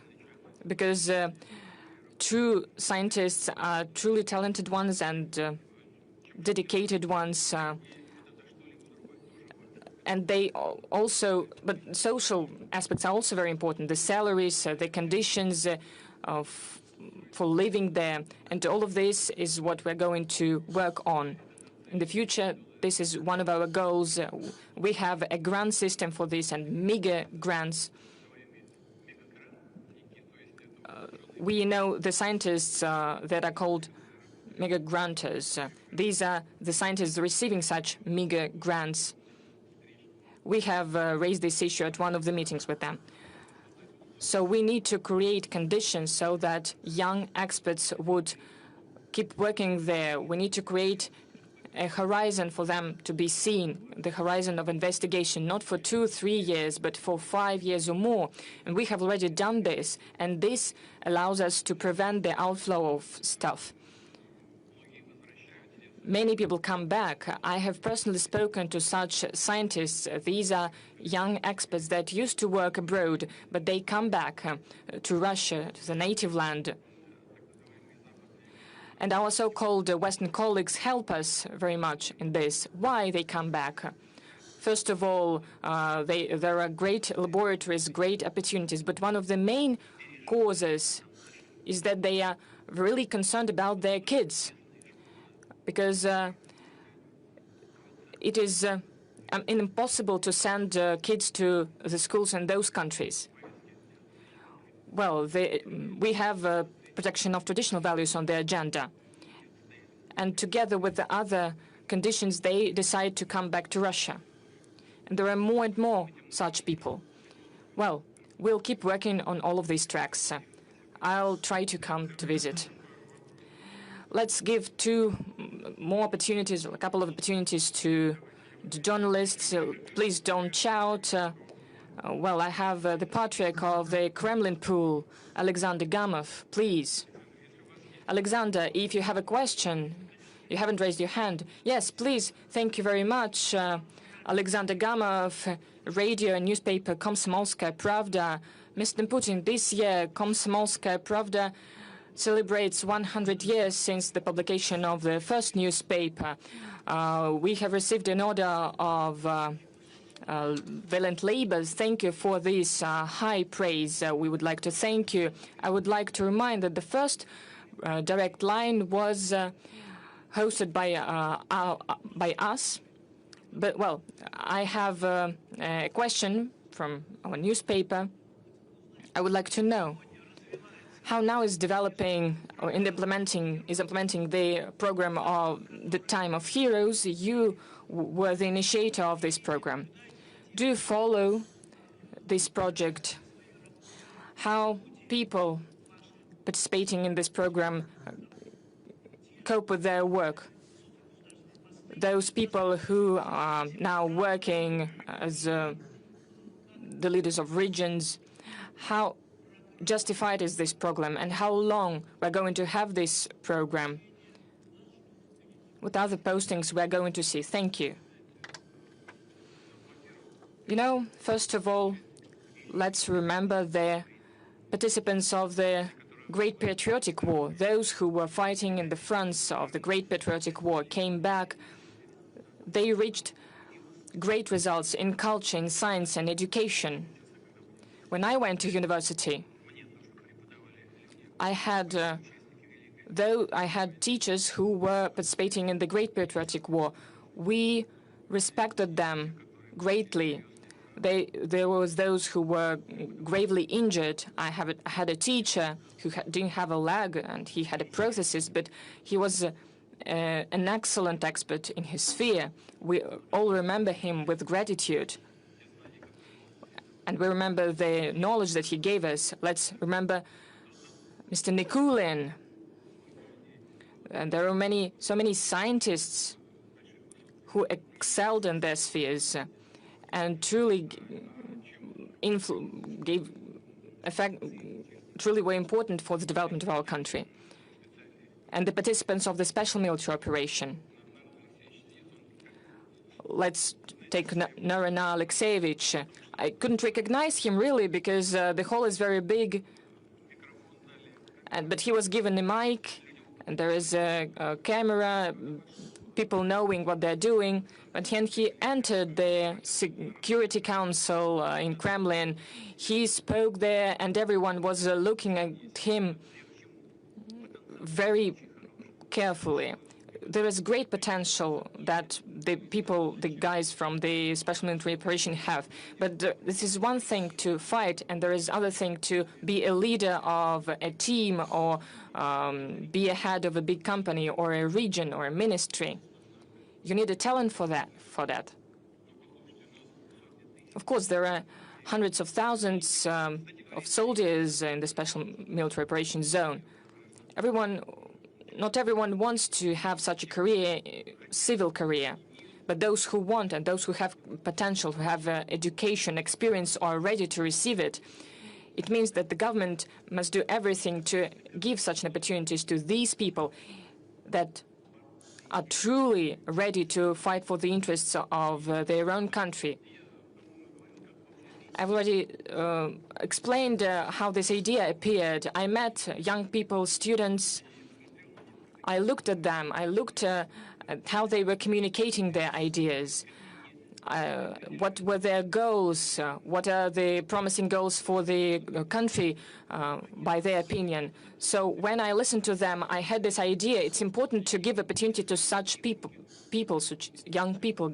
because true scientists are truly talented ones and dedicated ones. And they also, but social aspects are also very important. The salaries, the conditions for living there, and all of this is what we're going to work on. In the future, this is one of our goals. We have a grant system for this and mega grants. We know the scientists that are called mega granters. These are the scientists receiving such mega grants. We have raised this issue at one of the meetings with them. So we need to create conditions so that young experts would keep working there. We need to create a horizon for them to be seen, the horizon of investigation, not for 2 or 3 years, but for 5 years or more. And we have already done this, and this allows us to prevent the outflow of stuff. Many people come back. I have personally spoken to such scientists. These are young experts that used to work abroad, but they come back to Russia, to the native land. And our so-called Western colleagues help us very much in this. Why they come back? First of all, there are great laboratories, great opportunities, but one of the main causes is that they are really concerned about their kids. Because it is impossible to send kids to the schools in those countries. Well, we have protection of traditional values on the agenda. And together with the other conditions, they decide to come back to Russia. And there are more and more such people. Well, we'll keep working on all of these tracks. I'll try to come to visit. Let's give 2 more opportunities, or a couple of opportunities to the journalists. Please don't shout. Well, I have the patriarch of the Kremlin pool, Alexander Gamov, please. Alexander, if you have a question, you haven't raised your hand. Yes, please. Thank you very much. Alexander Gamov, radio and newspaper Komsomolskaya Pravda. Mr. Putin, this year Komsomolskaya Pravda celebrates 100 years since the publication of the first newspaper. We have received an order of valiant labors. Thank you for this high praise. We would like to thank you. I would like to remind that the first direct line was hosted by us. But, well, I have a question from our newspaper. I would like to know how now is developing or implementing the program of the Time of Heroes. You were the initiator of this program. Do you follow this project? How people participating in this program cope with their work? Those people who are now working as the leaders of regions, how justified is this program, and how long we're going to have this program? What other postings we're going to see? Thank you. You know, first of all, let's remember the participants of the Great Patriotic War. Those who were fighting in the fronts of the Great Patriotic War came back. They reached great results in culture, in science and education. When I went to university, I had teachers who were participating in the Great Patriotic War. We respected them greatly. There was those who were gravely injured. I had a teacher who didn't have a leg and he had a prosthesis, but he was an excellent expert in his sphere. We all remember him with gratitude. And we remember the knowledge that he gave us. Let's remember Mr. Nikulin. And there are so many scientists who excelled in their spheres and truly gave effect, truly were important for the development of our country. And the participants of the special military operation. Let's take Narina Alexeyevich. I couldn't recognize him really because the hall is very big But he was given a mic, and there is a camera, people knowing what they're doing. But when he entered the Security Council in Kremlin, he spoke there, and everyone was looking at him very carefully. There is great potential that the guys from the Special Military Operation have. But this is one thing to fight, and there is other thing to be a leader of a team or be a head of a big company or a region or a ministry. You need a talent for that. Of course, there are hundreds of thousands of soldiers in the Special Military Operations Zone. Not everyone wants to have such a career, civil career, but those who want and those who have potential, who have education, experience, are ready to receive it. It means that the government must do everything to give such opportunities to these people that are truly ready to fight for the interests of their own country. I've already explained how this idea appeared. I met young people, students. I looked at them. I looked at how they were communicating their ideas. What were their goals? What are the promising goals for the country, by their opinion? So when I listened to them, I had this idea. It's important to give opportunity to such people, such young people,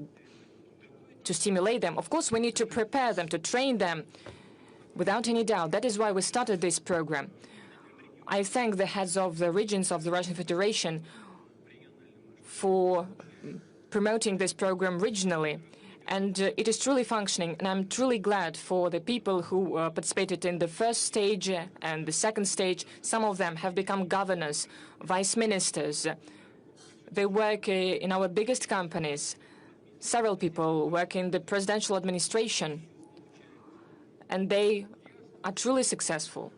to stimulate them. Of course, we need to prepare them, to train them, without any doubt. That is why we started this program. I thank the heads of the regions of the Russian Federation for promoting this program regionally. And it is truly functioning, and I'm truly glad for the people who participated in the first stage and the second stage. Some of them have become governors, vice ministers. They work in our biggest companies. Several people work in the presidential administration, and they are truly successful.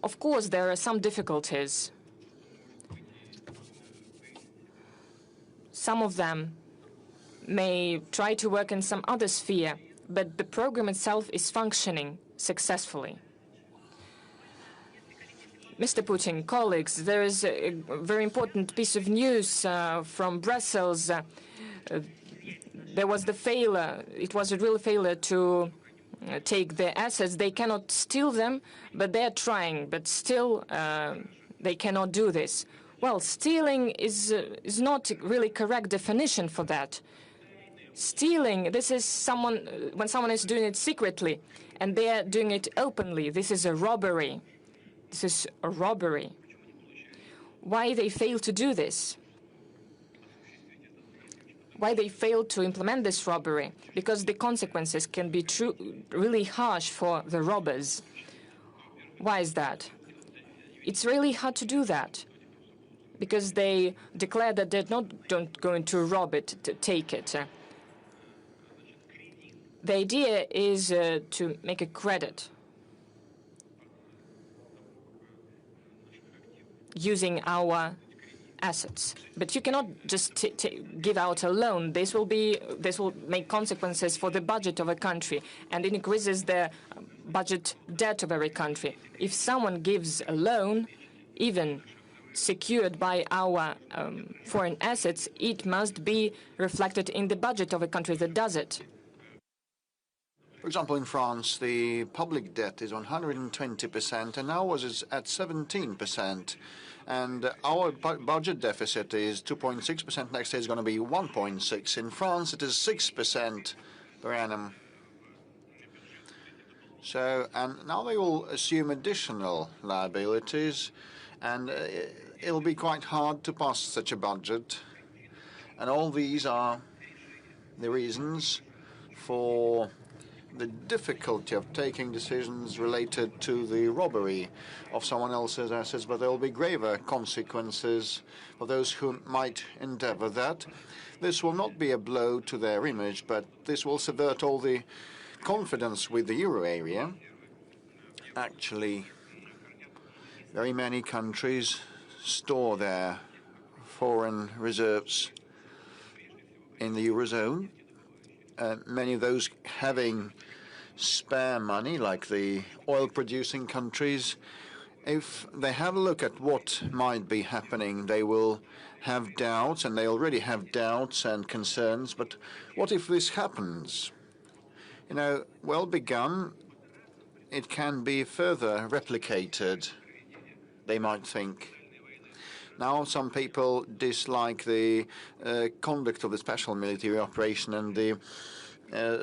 Of course, there are some difficulties. Some of them may try to work in some other sphere, but the program itself is functioning successfully. Mr. Putin, colleagues, there is a very important piece of news from Brussels. There was the failure. It was a real failure to take the assets. They cannot steal them, but they're trying. But still, they cannot do this. Well, stealing is not really correct definition for that. Stealing, this is when someone is doing it secretly, and they are doing it openly. This is a robbery. This is a robbery. Why they fail to do this? Why they fail to implement this robbery? Because the consequences can be really harsh for the robbers. Why is that? It's really hard to do that, because they declare that they're not going to rob it, to take it. The idea is to make a credit using our assets. But you cannot just give out a loan. This will make consequences for the budget of a country, and it increases the budget debt of every country. If someone gives a loan, even secured by our foreign assets, it must be reflected in the budget of a country that does it. For example, in France, the public debt is 120%, and ours is at 17%. And our budget deficit is 2.6%. Next year is going to be 1.6%. In France, it is 6% per annum. So, and now they will assume additional liabilities, and it'll be quite hard to pass such a budget. And all these are the reasons for the difficulty of taking decisions related to the robbery of someone else's assets, but there will be graver consequences for those who might endeavor that. This will not be a blow to their image, but this will subvert all the confidence with the euro area. Actually, very many countries store their foreign reserves in the eurozone. Many of those having spare money, like the oil-producing countries, If they have a look at what might be happening, they will have doubts, and they already have doubts and concerns. But what if this happens? You know, well begun, it can be further replicated, they might think. Now some people dislike the conduct of the special military operation and the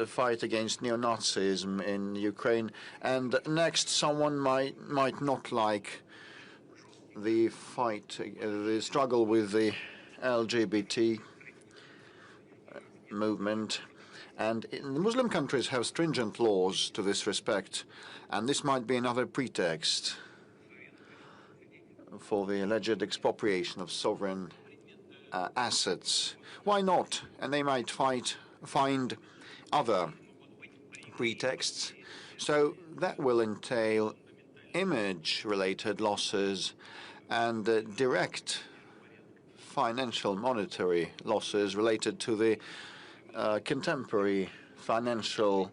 fight against neo-Nazism in Ukraine, and next someone might not like the fight, the struggle with the LGBT movement. And the Muslim countries have stringent laws to this respect, and this might be another pretext for the alleged expropriation of sovereign assets. Why not? And they might find other pretexts. So that will entail image-related losses and direct financial monetary losses related to the contemporary financial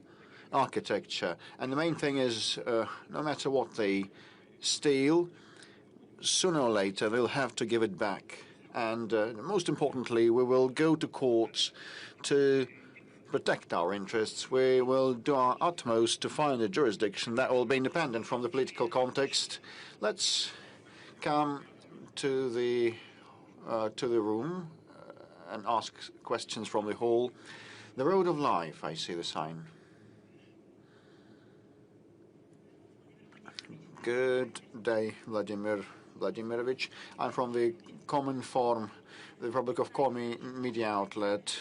architecture. And the main thing is, no matter what they steal, sooner or later they'll have to give it back. And most importantly, we will go to courts to protect our interests. We will do our utmost to find a jurisdiction that will be independent from the political context. Let's come to the room and ask questions from the hall. The road of life, I see the sign. Good day, Vladimir Vladimirovich. I'm from the Common Forum, the Republic of Komi media outlet.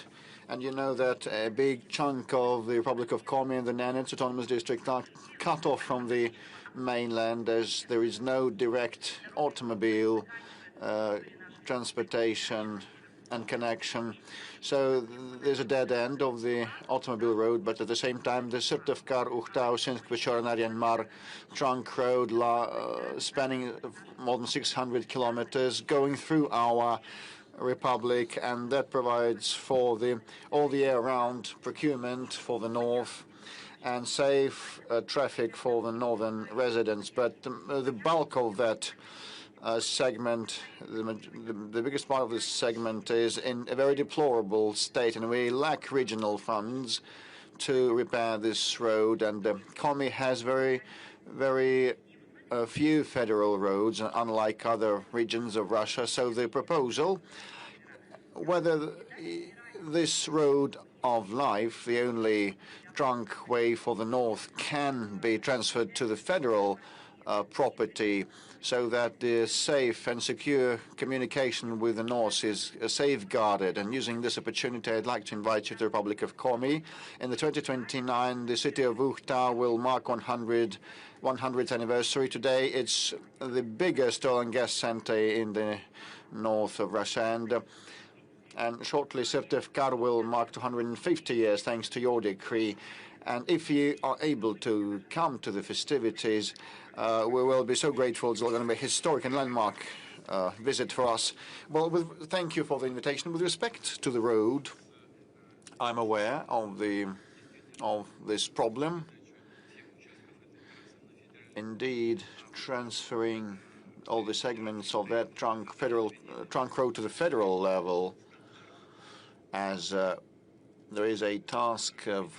And you know that a big chunk of the Republic of Komi and the Nenets Autonomous District are cut off from the mainland, as there is no direct automobile transportation and connection. So there's a dead end of the automobile road, but at the same time, the Syrtevkar, Uhtau, Sinsk, Mar trunk road spanning more than 600 kilometers going through our republic, and that provides for all the year-round procurement for the north and safe traffic for the northern residents. But the bulk of that segment, the biggest part of this segment is in a very deplorable state, and we lack regional funds to repair this road. And Komi has very few federal roads, unlike other regions of Russia. So the proposal, whether this road of life, the only trunk way for the north, can be transferred to the federal property, so that the safe and secure communication with the north is safeguarded. And using this opportunity, I'd like to invite you to the Republic of Komi. In the 2029, the city of Uhtau will mark 100th anniversary. Today, it's the biggest oil and gas center in the north of Russia. And shortly, Syrtevkar will mark 250 years, thanks to your decree. And if you are able to come to the festivities, we will be so grateful. It's going to be a historic and landmark visit for us. Well, thank you for the invitation. With respect to the road, I'm aware of this problem. Indeed, transferring all the segments of that trunk road to the federal level, as there is a task of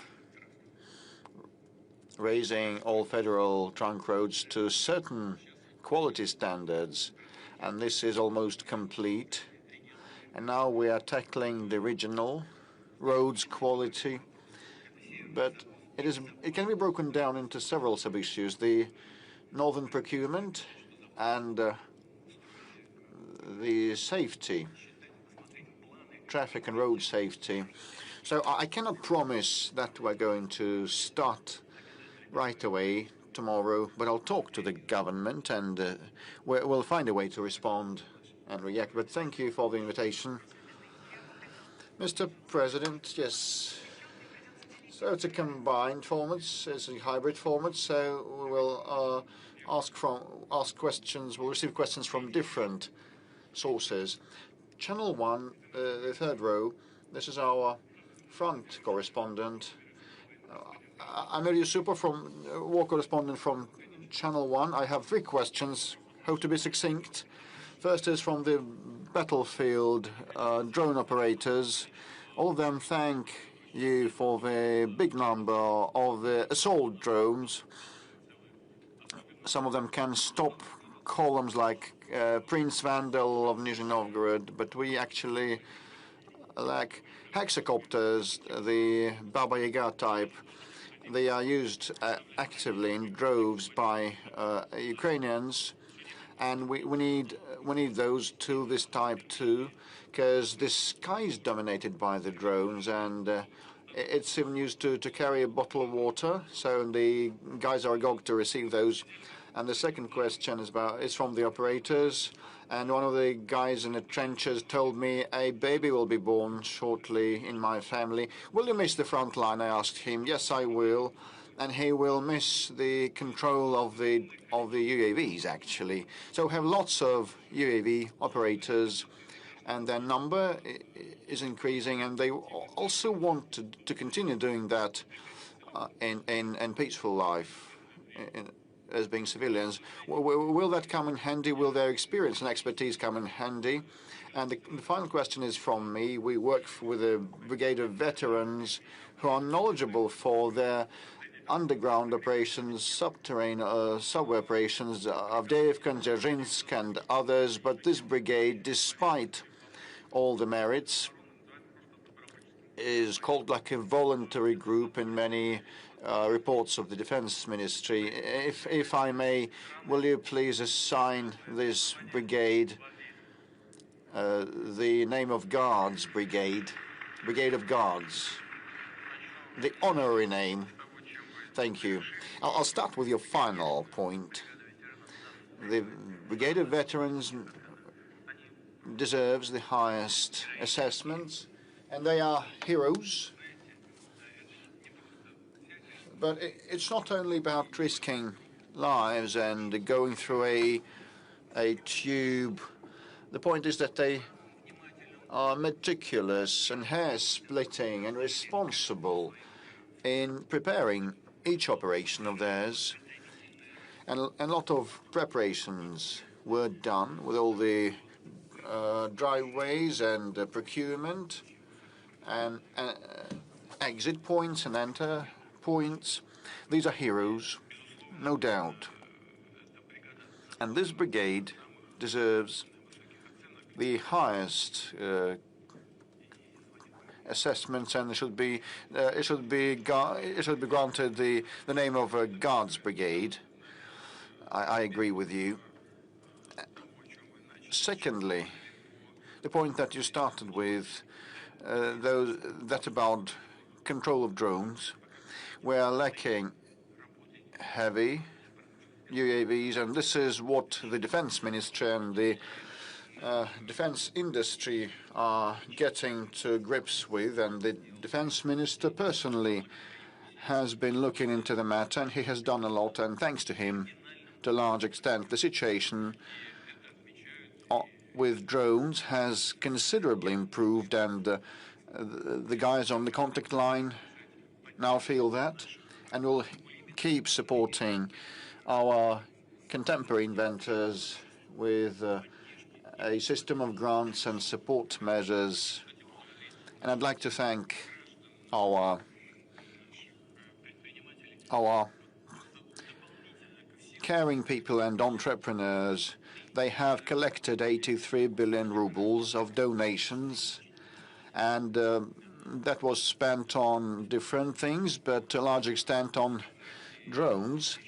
raising all federal trunk roads to certain quality standards, and this is almost complete. And now we are tackling the regional roads quality, but it can be broken down into several sub-issues: the northern procurement and the safety, traffic and road safety. So I cannot promise that we're going to start right away tomorrow, but I'll talk to the government, and we'll find a way to respond and react. But thank you for the invitation. Mr. President, yes. So it's a combined format, it's a hybrid format, so we will we'll receive questions from different sources. Channel 1, the third row, this is our front correspondent. I'm Ilya Super, war correspondent from Channel 1. I have 3 questions hope to be succinct. First is from the battlefield drone operators. All of them thank you for the big number of the assault drones. Some of them can stop columns like Prince Vandal of Nizhny Novgorod, but we actually lack hexacopters, the Baba Yaga type. They are used actively in droves by Ukrainians, and we need those too, this type too, because the sky is dominated by the drones, and it's even used to carry a bottle of water. So the guys are agog to receive those. And the second question is from the operators. And one of the guys in the trenches told me a baby will be born shortly in my family. Will you miss the front line? I asked him. Yes, I will. And he will miss the control of the UAVs, actually. So we have lots of UAV operators, and their number is increasing, and they also want to continue doing that in peaceful life. As being civilians. Will that come in handy? Will their experience and expertise come in handy? And the final question is from me. We work with a brigade of veterans who are knowledgeable for their underground operations, subterranean subway operations, Avdiivka and Dzержинsk and others. But this brigade, despite all the merits, is called like a voluntary group in many reports of the Defense Ministry. If I may, will you please assign this brigade the name of Guards Brigade, Brigade of Guards, the honorary name? Thank you. I'll start with your final point. The Brigade of Veterans deserves the highest assessments, and they are heroes. But it's not only about risking lives and going through a tube. The point is that they are meticulous and hair-splitting and responsible in preparing each operation of theirs. And a lot of preparations were done with all the driveways and procurement and exit points and enter points. These are heroes, no doubt. And this brigade deserves the highest assessments, and it should be granted the name of a Guards Brigade. I agree with you. Secondly, the point that you started with, that about control of drones. We are lacking heavy UAVs, and this is what the Defense Ministry and the defense industry are getting to grips with, and the Defense Minister personally has been looking into the matter, and he has done a lot, and thanks to him, to a large extent, the situation with drones has considerably improved, and the guys on the contact line now feel that, and will keep supporting our contemporary inventors with a system of grants and support measures. And I'd like to thank our caring people and entrepreneurs. They have collected 83 billion rubles of donations, and that was spent on different things, but to a large extent on drones.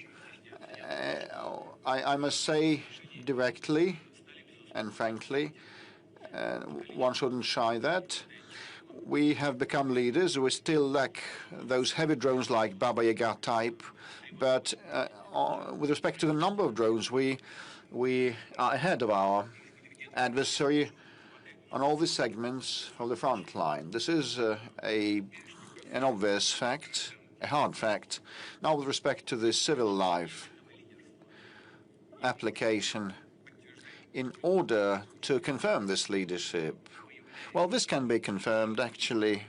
I must say directly and frankly, one shouldn't shy that. We have become leaders. We still lack those heavy drones like Baba Yaga type, but with respect to the number of drones, we are ahead of our adversary on all the segments of the front line. This is an obvious fact, a hard fact. Now, with respect to the civil life application, in order to confirm this leadership, well, this can be confirmed actually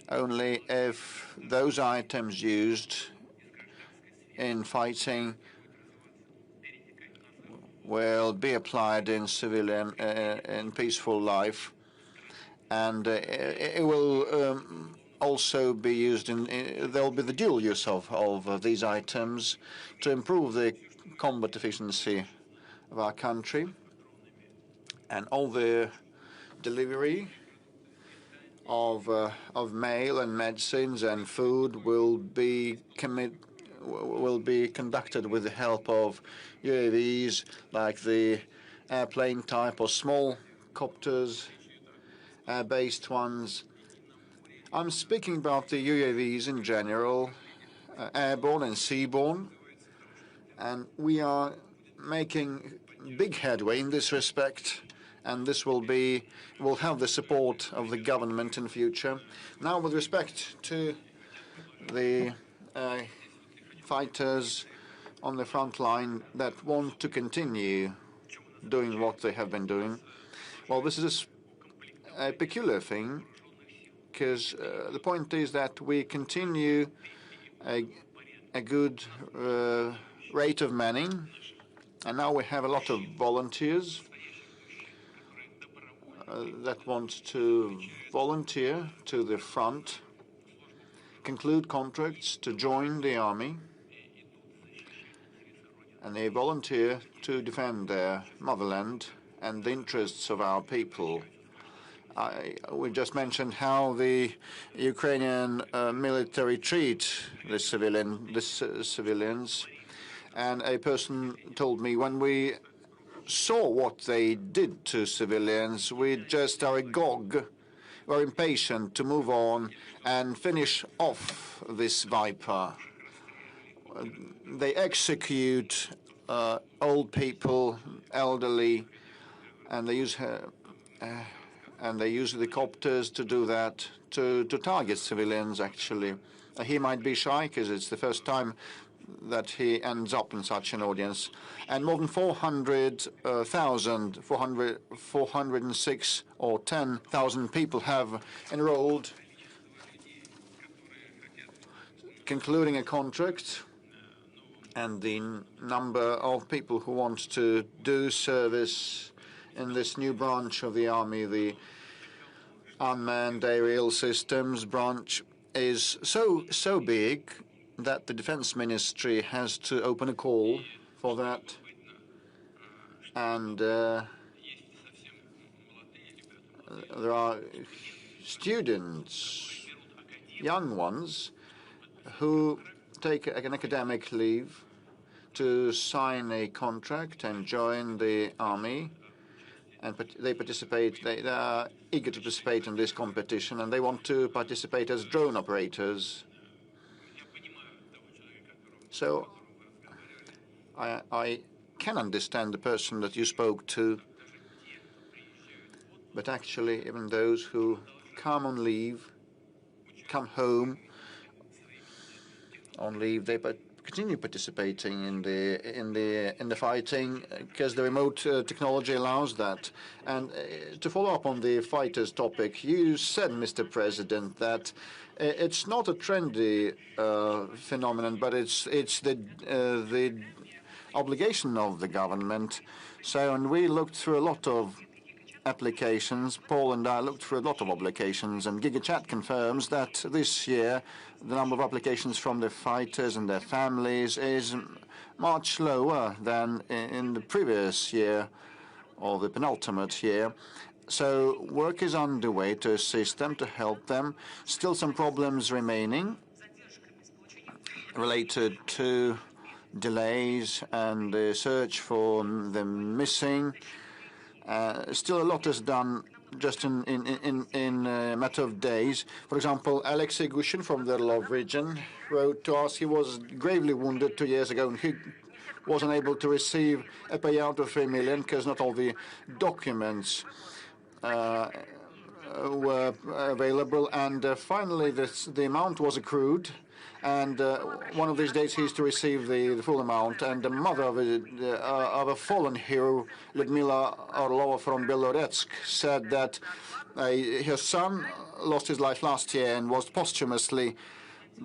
only if those items used in fighting will be applied in civilian, in peaceful life, and it will also be used in. There will be the dual use of these items to improve the combat efficiency of our country, and all the delivery of mail and medicines and food will be conducted with the help of UAVs, like the airplane type or small copters, air-based ones. I'm speaking about the UAVs in general, airborne and seaborne, and we are making big headway in this respect, and this will have the support of the government in future. Now, with respect to the fighters on the front line that want to continue doing what they have been doing, well, this is a peculiar thing, because the point is that we continue a good rate of manning, and now we have a lot of volunteers that want to volunteer to the front, conclude contracts to join the army, and they volunteer to defend their motherland and the interests of our people. We just mentioned how the Ukrainian military treat the civilians, and a person told me, when we saw what they did to civilians, we just are agog. We're impatient to move on and finish off this viper. They execute old people, elderly, and they use helicopters to do that, to target civilians, actually. He might be shy because it's the first time that he ends up in such an audience. And more than 406 or 10,000 people have enrolled, concluding a contract. And the number of people who want to do service in this new branch of the army, the unmanned aerial systems branch, is so big that the Defense Ministry has to open a call for that. And there are students, young ones, who take an academic leave to sign a contract and join the army. And they participate, they are eager to participate in this competition, and they want to participate as drone operators. So I can understand the person that you spoke to, but actually even those who come on leave, come home on leave, they continue participating in the fighting because the remote technology allows that. And to follow up on the fighters topic, you said, Mr. President, that it's not a trendy phenomenon, but it's the obligation of the government. So, and we looked through a lot of applications. Paul and I looked through a lot of applications, and GigaChat confirms that this year the number of applications from the fighters and their families is much lower than in the previous year or the penultimate year. So work is underway to assist them, to help them. Still some problems remaining related to delays and the search for the missing. Still a lot is done just in a matter of days. For example, Alexei Gushin from the Lov region wrote to us he was gravely wounded 2 years ago, and he wasn't able to receive a payout of 3 million because not all the documents were available. And finally, the amount was accrued, and one of these days he's to receive the full amount. And the mother of a fallen hero, Lyudmila Orlova from Beloretsk, said that her son lost his life last year and was posthumously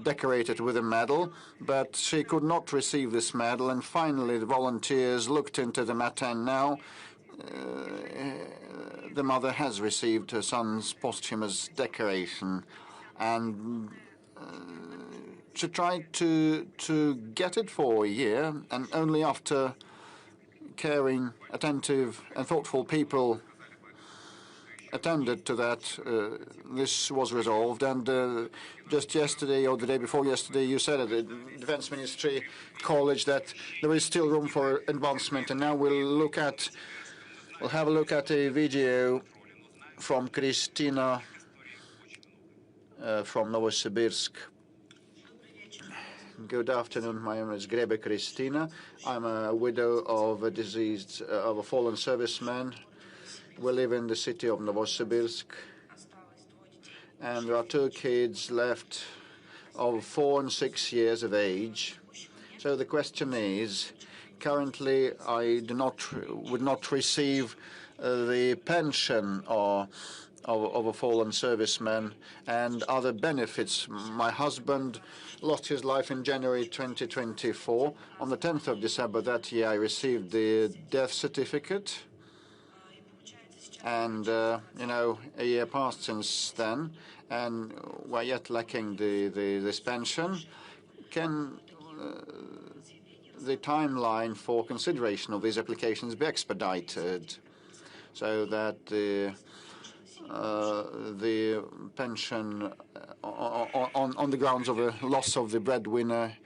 decorated with a medal, but she could not receive this medal. And finally, the volunteers looked into the matter, and now the mother has received her son's posthumous decoration. And she tried to get it for a year, and only after caring, attentive, and thoughtful people attended to that, this was resolved. And just yesterday or the day before yesterday, you said at the Defense Ministry College that there is still room for advancement. And now we'll have a look at a video from Kristina from Novosibirsk. Good afternoon. My name is Grebe Kristina. I'm a widow of a fallen serviceman. We live in the city of Novosibirsk, and there are 2 kids left of 4 and 6 years of age. So the question is, currently I would not receive the pension of a fallen serviceman and other benefits. My husband lost his life in January 2024. On the 10th of December that year, I received the death certificate. And, a year passed since then, and we're yet lacking this pension. Can the timeline for consideration of these applications be expedited so that the pension on the grounds of a loss of the breadwinner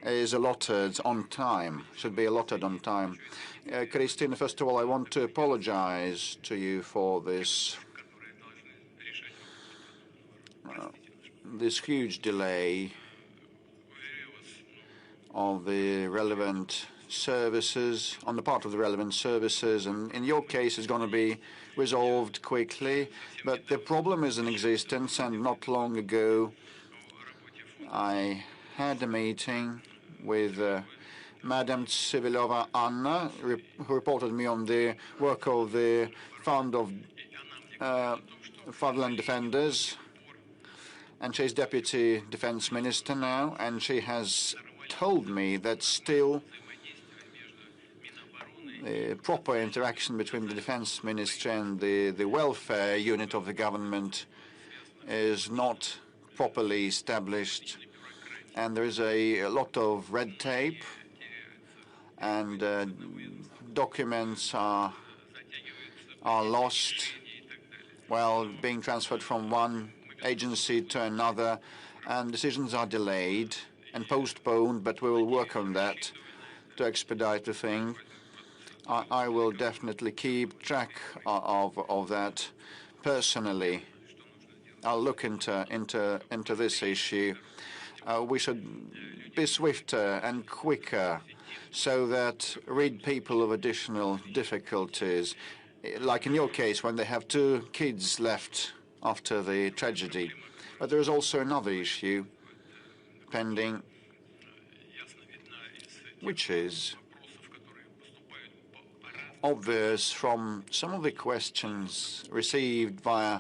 is allotted on time, should be allotted on time? Christine, first of all, I want to apologize to you for this huge delay of the relevant services, on the part of the relevant services, and in your case it's going to be resolved quickly. But the problem is in existence, and not long ago I had a meeting with Madam Tsivilova Anna, who reported me on the work of the Fund of Fatherland Defenders, and she's Deputy Defense Minister now, and she has told me that still the proper interaction between the Defense Ministry and the welfare unit of the government is not properly established, and there is a lot of red tape, and documents are lost while being transferred from one agency to another, and decisions are delayed and postponed, but we will work on that to expedite the thing. I will definitely keep track of that personally. I'll look into this issue. We should be swifter and quicker so that rid people of additional difficulties, like in your case when they have 2 kids left after the tragedy. But there is also another issue pending, which is obvious from some of the questions received via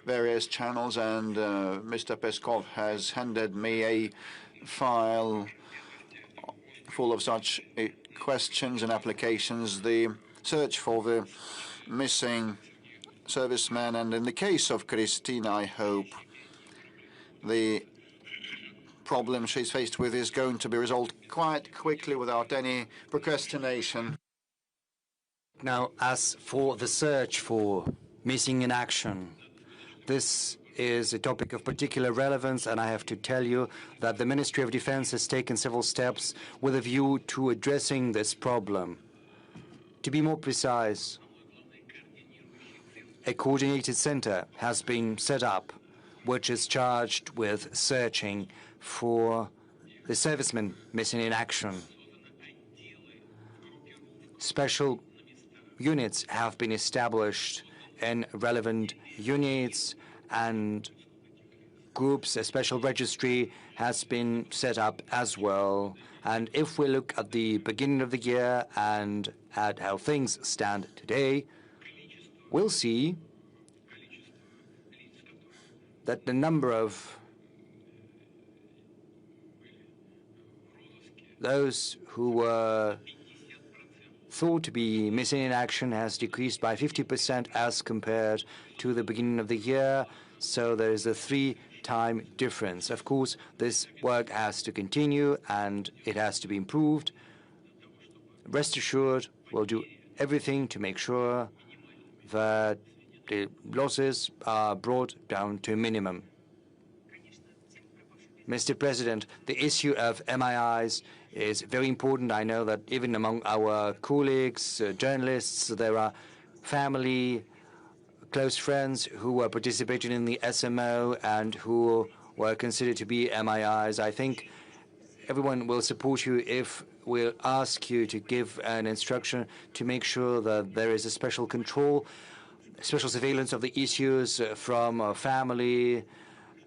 various channels, and Mr. Peskov has handed me a file full of such questions and applications, the search for the missing servicemen. And in the case of Christina, I hope the problem she's faced with is going to be resolved quite quickly without any procrastination. Now, as for the search for missing in action, this is a topic of particular relevance, and I have to tell you that the Ministry of Defense has taken several steps with a view to addressing this problem. To be more precise, a coordinated center has been set up, which is charged with searching for the servicemen missing in action. Special units have been established in relevant units, and groups, a special registry has been set up as well. And if we look at the beginning of the year and at how things stand today, we'll see that the number of those who were thought to be missing in action has decreased by 50% as compared to the beginning of the year. So there is a 3-time difference. Of course, this work has to continue and it has to be improved. Rest assured, we'll do everything to make sure that the losses are brought down to a minimum. Mr. President, the issue of MIIs is very important. I know that even among our colleagues, journalists, there are family, close friends who were participating in the SMO and who were considered to be MIIs. I think everyone will support you if we'll ask you to give an instruction to make sure that there is a special control, special surveillance of the issues from family.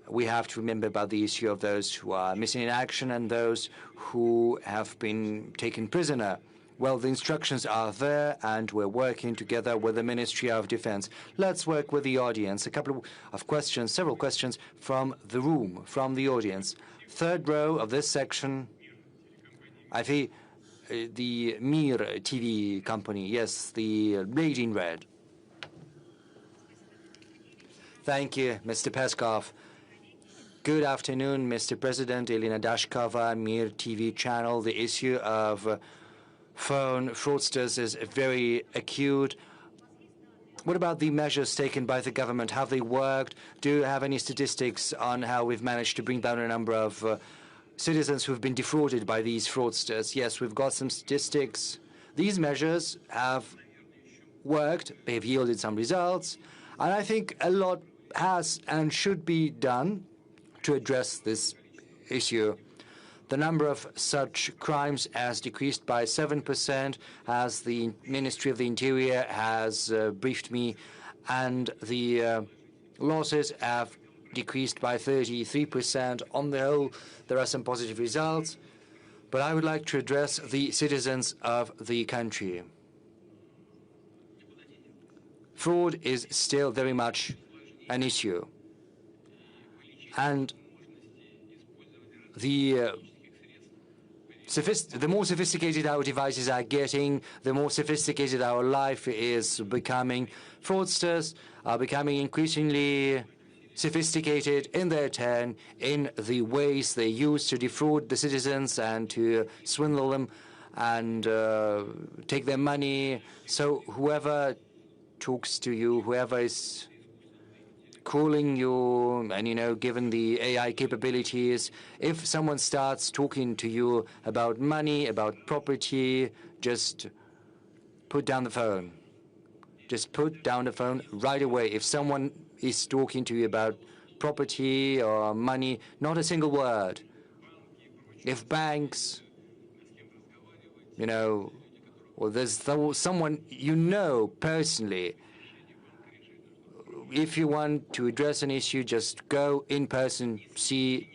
We have to remember about the issue of those who are missing in action and those who have been taken prisoner. Well, the instructions are there, and we're working together with the Ministry of Defense. Let's work with the audience. A couple of questions, several questions from the room, from the audience. Third row of this section, I think the Mir TV company. Yes, the lady in red. Thank you, Mr. Peskov. Good afternoon, Mr. President. Elena Dashkova, Mir TV channel. The issue of phone fraudsters is very acute. What about the measures taken by the government? Have they worked? Do you have any statistics on how we've managed to bring down a number of citizens who've been defrauded by these fraudsters? Yes, we've got some statistics. These measures have worked. They've yielded some results. And I think a lot has and should be done to address this issue. The number of such crimes has decreased by 7%, as the Ministry of the Interior has briefed me, and the losses have decreased by 33%. On the whole, there are some positive results, but I would like to address the citizens of the country. Fraud is still very much an issue, and the more sophisticated our devices are getting, the more sophisticated our life is becoming. Fraudsters are becoming increasingly sophisticated in their turn in the ways they use to defraud the citizens and to swindle them and take their money. So whoever talks to you, whoever is calling you, and given the AI capabilities, if someone starts talking to you about money, about property, just put down the phone. Just put down the phone right away. If someone is talking to you about property or money, not a single word. If banks, or there's someone personally, if you want to address an issue, just go in person, see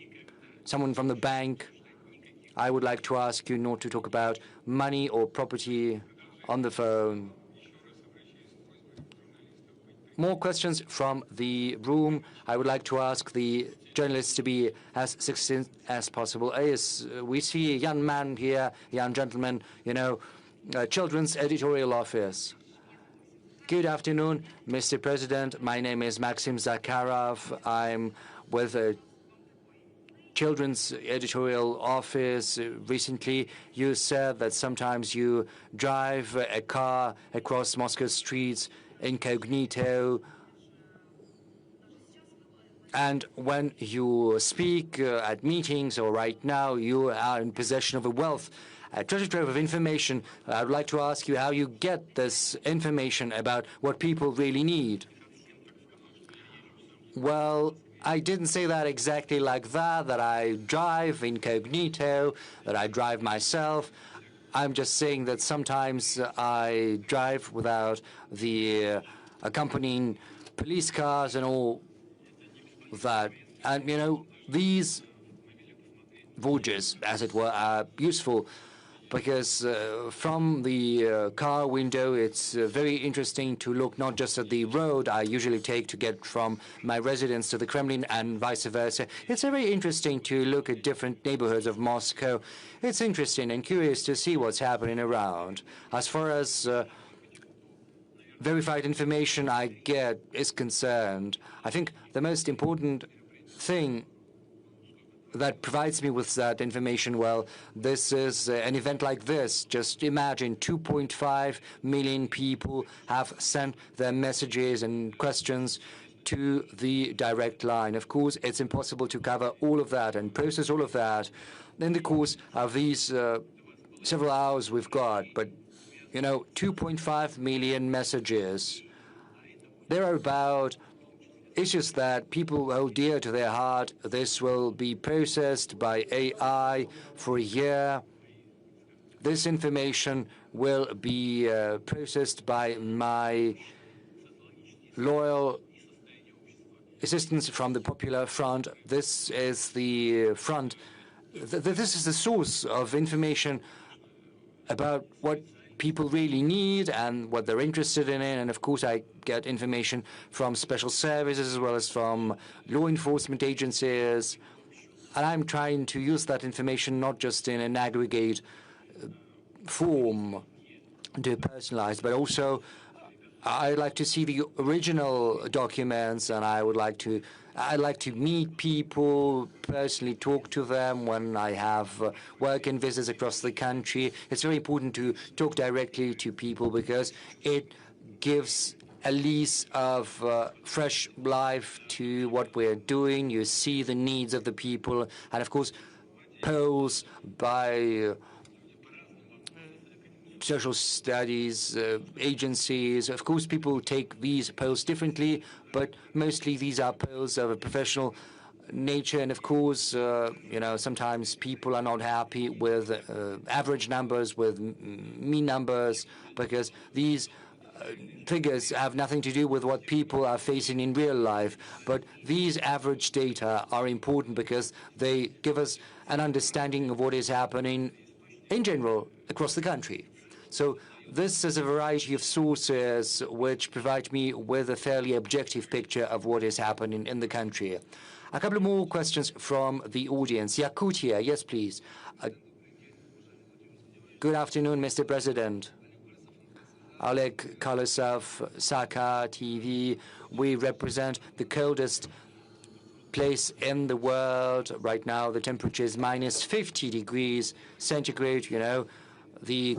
someone from the bank. I would like to ask you not to talk about money or property on the phone. More questions from the room. I would like to ask the journalists to be as succinct as possible. Yes, we see a young man here, young gentleman, Children's Editorial Office. Good afternoon, Mr. President. My name is Maxim Zakharov. I'm with a Children's Editorial Office. Recently, you said that sometimes you drive a car across Moscow streets incognito, and when you speak at meetings or right now, you are in possession of a treasure trove of information. I would like to ask you how you get this information about what people really need. Well, I didn't say that exactly like that I drive incognito, that I drive myself. I'm just saying that sometimes I drive without the accompanying police cars and all that. And, these voyages, as it were, are useful. because from the car window, it's very interesting to look not just at the road I usually take to get from my residence to the Kremlin and vice versa. It's very interesting to look at different neighborhoods of Moscow. It's interesting and curious to see what's happening around. As far as verified information I get is concerned, I think the most important thing that provides me with that information, well, this is an event like this. Just imagine 2.5 million people have sent their messages and questions to the direct line. Of course, it's impossible to cover all of that and process all of that in the course of these several hours we've got. But, 2.5 million messages. There are about issues that people hold dear to their heart. This will be processed by AI for a year. This information will be processed by my loyal assistants from the Popular Front. This is the front. This is the source of information about what people really need and what they're interested in. And of course, I get information from special services as well as from law enforcement agencies. And I'm trying to use that information not just in an aggregate form to personalize, but also I'd like to see the original documents, and I'd like to meet people, personally talk to them when I have work and visits across the country. It's very important to talk directly to people because it gives a lease of fresh life to what we're doing. You see the needs of the people, and of course, polls by social studies agencies. Of course, people take these polls differently, but mostly these are polls of a professional nature. And of course, sometimes people are not happy with average numbers, with mean numbers, because these figures have nothing to do with what people are facing in real life. But these average data are important because they give us an understanding of what is happening in general across the country. So this is a variety of sources which provide me with a fairly objective picture of what is happening in the country. A couple more questions from the audience. Yakutia, yes, please. Good afternoon, Mr. President. Oleg Kolosov, Saka TV. We represent the coldest place in the world. Right now, the temperature is minus 50 degrees centigrade, The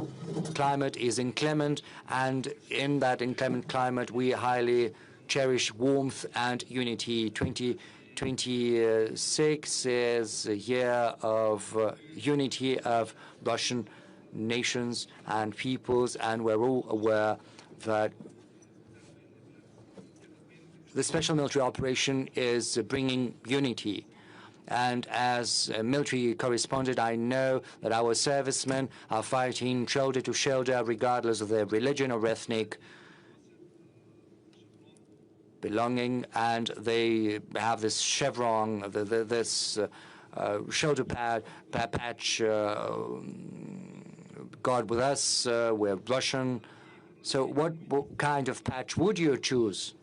climate is inclement, and in that inclement climate, we highly cherish warmth and unity. 2026 is a year of unity of Russian nations and peoples, and we're all aware that the special military operation is bringing unity. And as a military correspondent, I know that our servicemen are fighting shoulder to shoulder, regardless of their religion or ethnic belonging, and they have this chevron, this shoulder patch. God with us, we're Russian. So what kind of patch would you choose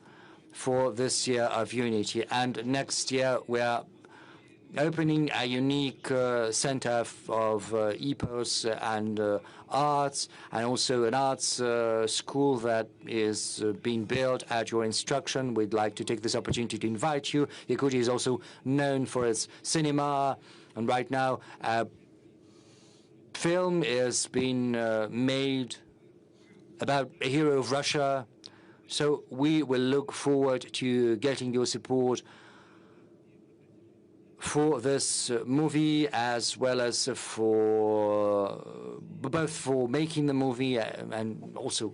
for this year of unity? And next year, we're opening a unique center of epos and arts, and also an arts school that is being built at your instruction. We'd like to take this opportunity to invite you. Yakutia is also known for its cinema, and right now a film is being made about a hero of Russia. So we will look forward to getting your support for this movie, as well as for both for making the movie and also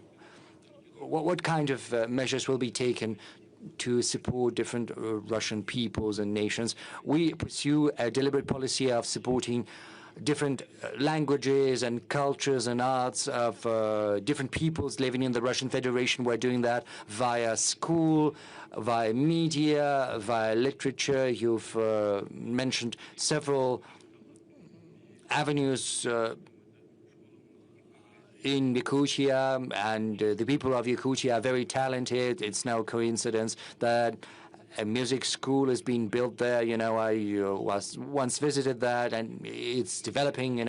what kind of measures will be taken to support different Russian peoples and nations. We pursue a deliberate policy of supporting different languages and cultures and arts of different peoples living in the Russian Federation. We're doing that via school, via media, via literature. You've mentioned several avenues in Yakutia, and the people of Yakutia are very talented. It's no coincidence that a music school has been built there. I was once visited that, and it's developing.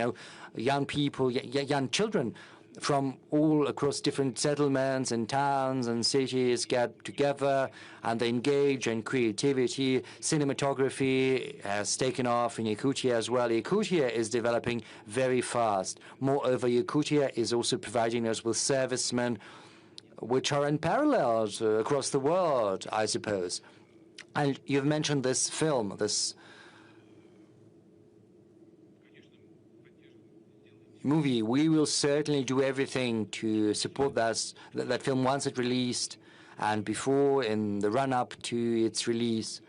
Young people, young children from all across different settlements and towns and cities get together and they engage in creativity. Cinematography has taken off in Yakutia as well. Yakutia is developing very fast. Moreover, Yakutia is also providing us with servicemen which are unparalleled across the world, I suppose. And you've mentioned this film, this movie. We will certainly do everything to support that film once it's released and before, in the run-up to its release.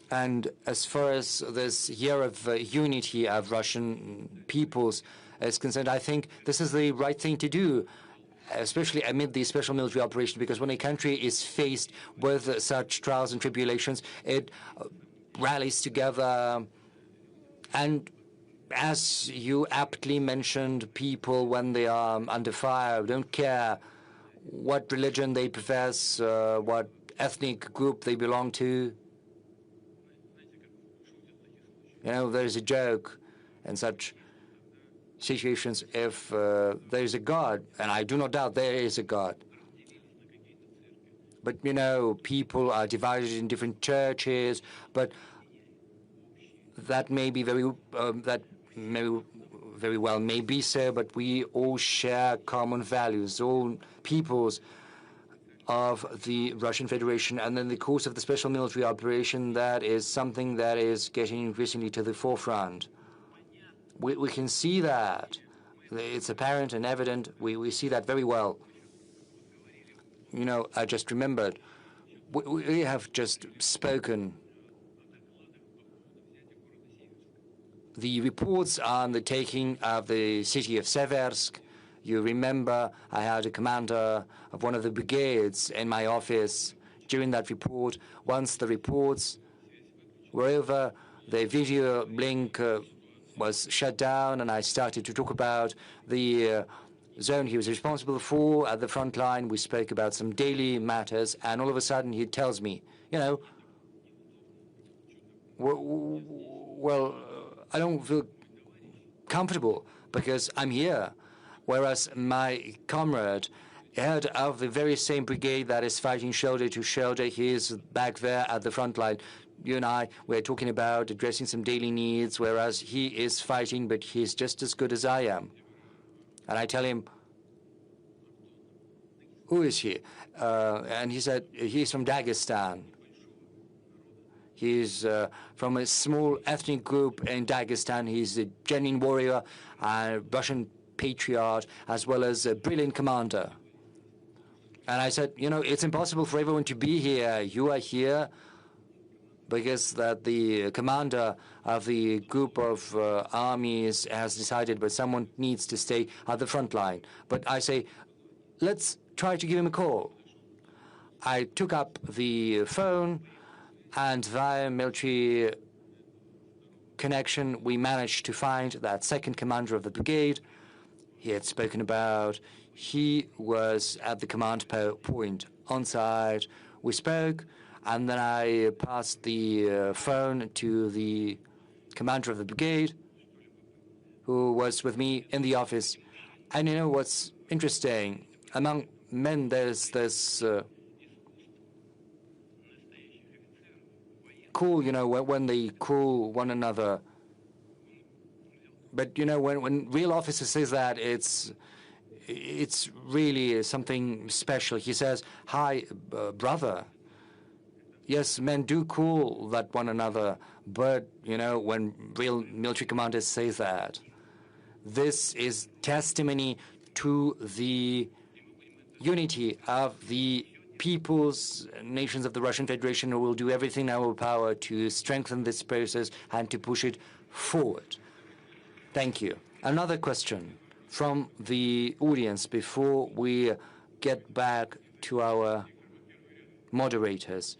And as far as this year of unity of Russian peoples is concerned, I think this is the right thing to do, especially amid the special military operation, because when a country is faced with such trials and tribulations, it rallies together. And as you aptly mentioned, people, when they are under fire, don't care what religion they profess, what ethnic group they belong to. There's a joke in such situations. If there is a God, and I do not doubt there is a God, but people are divided in different churches, but that may be very well may be so, but we all share common values, all peoples of the Russian Federation. And in the course of the special military operation, that is something that is getting increasingly to the forefront. We can see that. It's apparent and evident. We see that very well. I just remembered, we have just spoken. The reports on the taking of the city of Seversk, you remember I had a commander of one of the brigades in my office during that report. Once the reports were over, the video link was shut down, and I started to talk about the zone he was responsible for at the front line. We spoke about some daily matters, and all of a sudden he tells me, well, I don't feel comfortable because I'm here, whereas my comrade, head of the very same brigade that is fighting shoulder to shoulder, he is back there at the front line. You and I, we're talking about addressing some daily needs, whereas he is fighting, but he's just as good as I am. And I tell him, who is he? And he said, he's from Dagestan. He's from a small ethnic group in Dagestan. He's a genuine warrior, a Russian patriot, as well as a brilliant commander. And I said, it's impossible for everyone to be here. You are here because that the commander of the group of armies has decided, but someone needs to stay at the front line. But I say, let's try to give him a call. I took up the phone, and via military connection, we managed to find that second commander of the brigade. He had spoken about. He was at the command point on site. We spoke, and then I passed the phone to the commander of the brigade, who was with me in the office. And what's interesting? Among men, there's this cool, when they call one another. But, when real officer says that, it's really something special. He says, hi, brother. Yes, men do call that one another, but, when real military commanders say that, this is testimony to the unity of the peoples, nations of the Russian Federation, who will do everything in our power to strengthen this process and to push it forward. Thank you. Another question from the audience before we get back to our moderators.